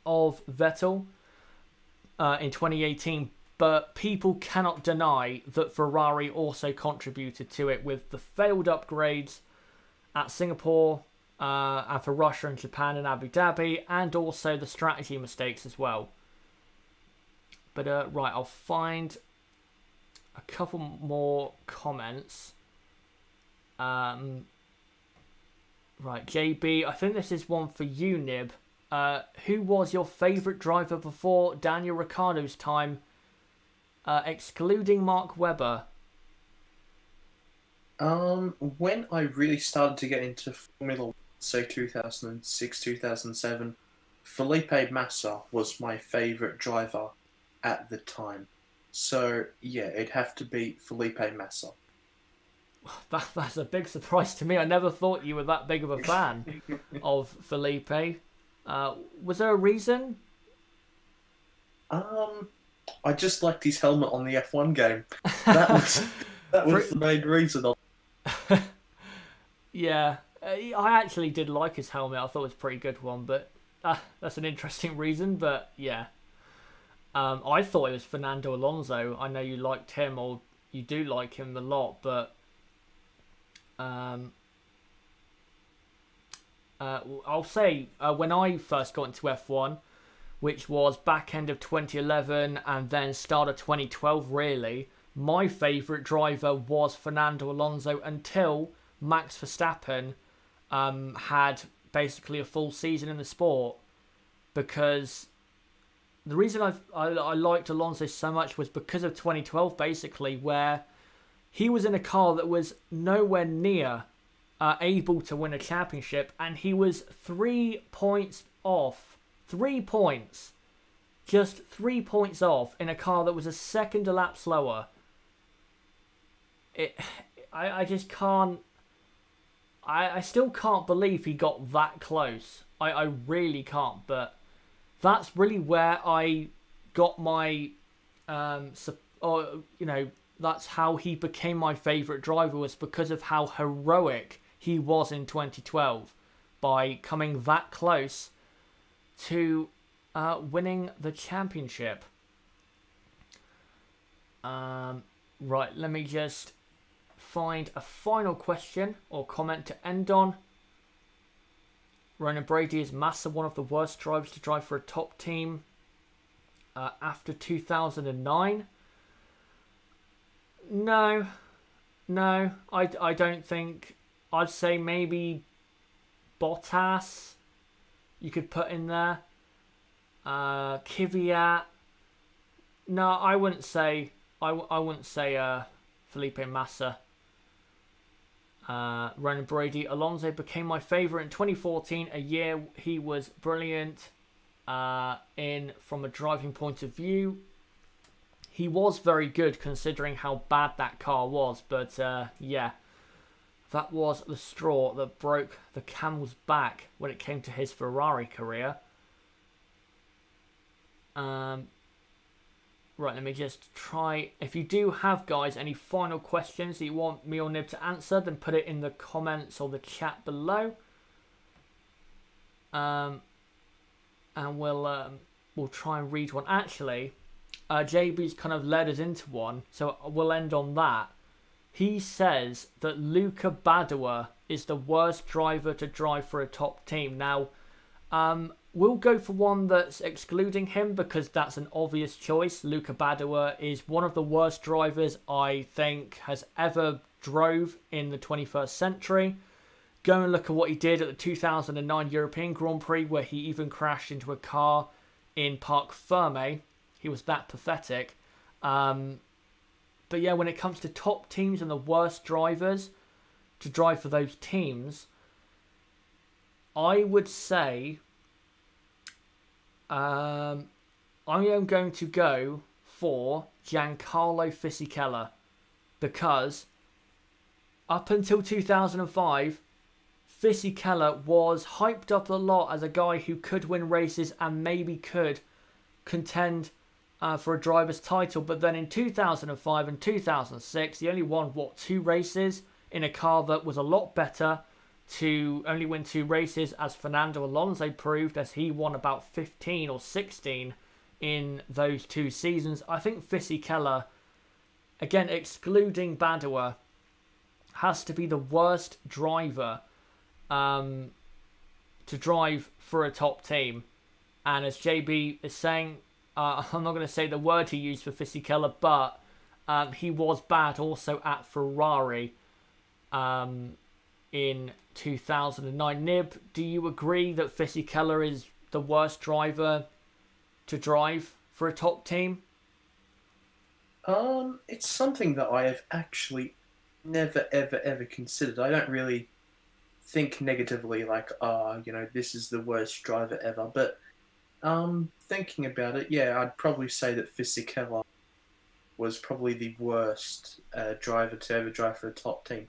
of Vettel in 2018, but people cannot deny that Ferrari also contributed to it with the failed upgrades at Singapore and for Russia and Japan and Abu Dhabi, and also the strategy mistakes as well. But right, I'll find a couple more comments. Right, JB, I think this is one for you, Nib. Who was your favourite driver before Daniel Ricciardo's time, excluding Mark Webber? When I really started to get into Formula 1, say 2006, 2007, Felipe Massa was my favourite driver at the time. So, yeah, it'd have to be Felipe Massa. That's a big surprise to me. I never thought you were that big of a fan of Felipe. Was there a reason? I just liked his helmet on the F1 game. That was the main reason. Yeah, I actually did like his helmet. I thought it was a pretty good one, but that's an interesting reason. But yeah, I thought it was Fernando Alonso. I know you liked him, or you do like him a lot, but I'll say when I first got into F1, which was back end of 2011 and then start of 2012, really, my favourite driver was Fernando Alonso until Max Verstappen had basically a full season in the sport. Because the reason I liked Alonso so much was because of 2012, basically, where he was in a car that was nowhere near able to win a championship, and he was 3 points off. 3 points. Just 3 points off in a car that was a second a lap slower. I just can't... I still can't believe he got that close. I really can't, but that's really where I got my... that's how he became my favourite driver, was because of how heroic he was in 2012 by coming that close to winning the championship. Right, let me just find a final question or comment to end on. Ronan Brady, is Massa one of the worst drivers to drive for a top team after 2009? No, I don't think. I'd say maybe Bottas you could put in there. Kvyat. No, I wouldn't say Felipe Massa. Ronan Brady, Alonso became my favourite in 2014, a year he was brilliant from a driving point of view. He was very good considering how bad that car was, but yeah, that was the straw that broke the camel's back when it came to his Ferrari career. Right, let me just try. If you do have, guys, any final questions that you want me or Nib to answer, then put it in the comments or the chat below. And we'll try and read one. Actually, JB's kind of led us into one, so we'll end on that. He says that Luca Badoer is the worst driver to drive for a top team. Now, we'll go for one that's excluding him because that's an obvious choice. Luca Badoer is one of the worst drivers I think has ever drove in the 21st century. Go and look at what he did at the 2009 European Grand Prix, where he even crashed into a car in Parc Ferme. He was that pathetic. But yeah, when it comes to top teams and the worst drivers to drive for those teams, I would say I am going to go for Giancarlo Fisichella, because up until 2005, Fisichella was hyped up a lot as a guy who could win races and maybe could contend for a driver's title. But then in 2005 and 2006, he only won, 2 races in a car that was a lot better to only win 2 races, as Fernando Alonso proved, as he won about 15 or 16 in those 2 seasons. I think Fisichella, again excluding Badoer, has to be the worst driver to drive for a top team. And as JB is saying, I'm not going to say the word he used for Fisichella, but he was bad also at Ferrari in 2009. Nib, do you agree that Fisichella is the worst driver to drive for a top team? It's something that I have actually never, ever considered. I don't really think negatively, like, this is the worst driver ever. But thinking about it, yeah, I'd probably say that Fisichella was probably the worst driver to ever drive for a top team.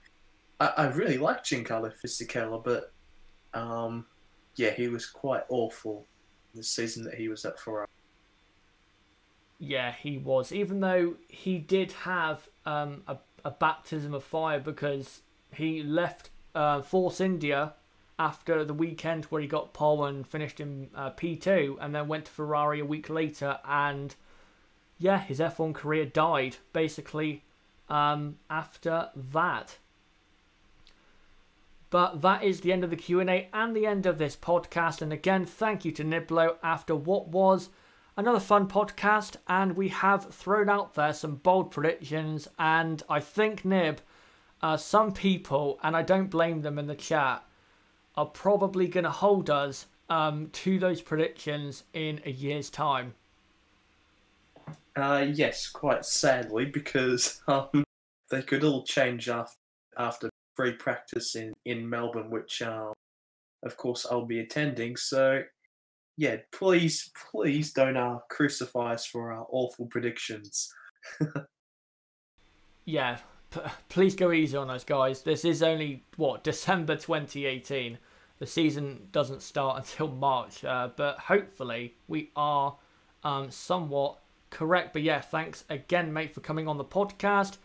I really like Giancarlo Fisichella, but yeah, he was quite awful the season that he was at Ferrari. Yeah, he was. Even though he did have a baptism of fire, because he left Force India after the weekend where he got pole and finished in P2, and then went to Ferrari a week later, and yeah, his F1 career died basically after that. But that is the end of the Q&A and the end of this podcast. And again, thank you to Nibloe after what was another fun podcast. And we have thrown out there some bold predictions. And I think, Nib, some people, and I don't blame them in the chat, are probably going to hold us to those predictions in a year's time. Yes, quite sadly, because they could all change after free practice in Melbourne, which of course I'll be attending. So yeah, please don't crucify us for our awful predictions. Yeah, please go easy on us, guys. This is only December 2018. The season doesn't start until March, but hopefully we are somewhat correct. But yeah, thanks again, mate, for coming on the podcast.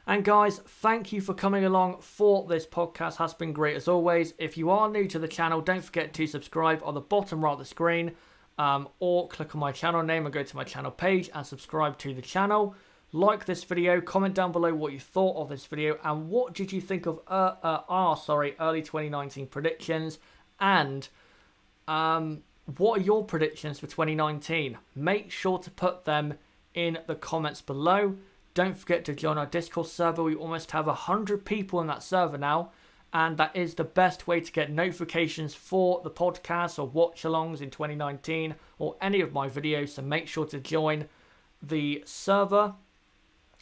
And guys, thank you for coming along for this podcast. Has been great as always. If you are new to the channel, don't forget to subscribe on the bottom right of the screen, or click on my channel name and go to my channel page and subscribe to the channel. Like this video, comment down below what you thought of this video and what did you think of our early 2019 predictions, and what are your predictions for 2019? Make sure to put them in the comments below. Don't forget to join our Discord server. We almost have 100 people in that server now, and that is the best way to get notifications for the podcast or watch-alongs in 2019 or any of my videos, so make sure to join the server.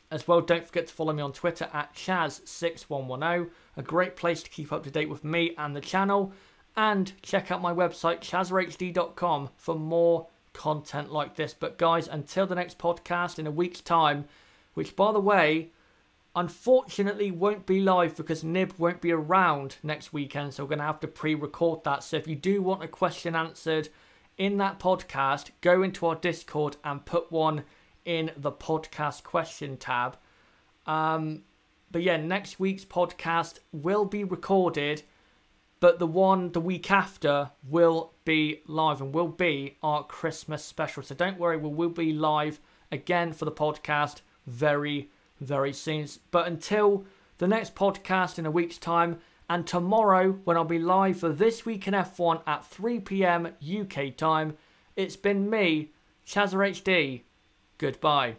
As well, don't forget to follow me on Twitter at Chaz6110, a great place to keep up to date with me and the channel, and check out my website ChazzaHDF1 for more content like this. But guys, until the next podcast in a week's time, which, by the way, unfortunately won't be live because Nib won't be around next weekend, so we're going to have to pre-record that. So if you do want a question answered in that podcast, go into our Discord and put one in the podcast question tab. But yeah, next week's podcast will be recorded, but the one the week after will be live and will be our Christmas special. So don't worry, we will be live again for the podcast very, very soon. But until the next podcast in a week's time, And tomorrow, when I'll be live for This Week in F1 at 3 PM UK time, it's been me, ChazzaHD. Goodbye.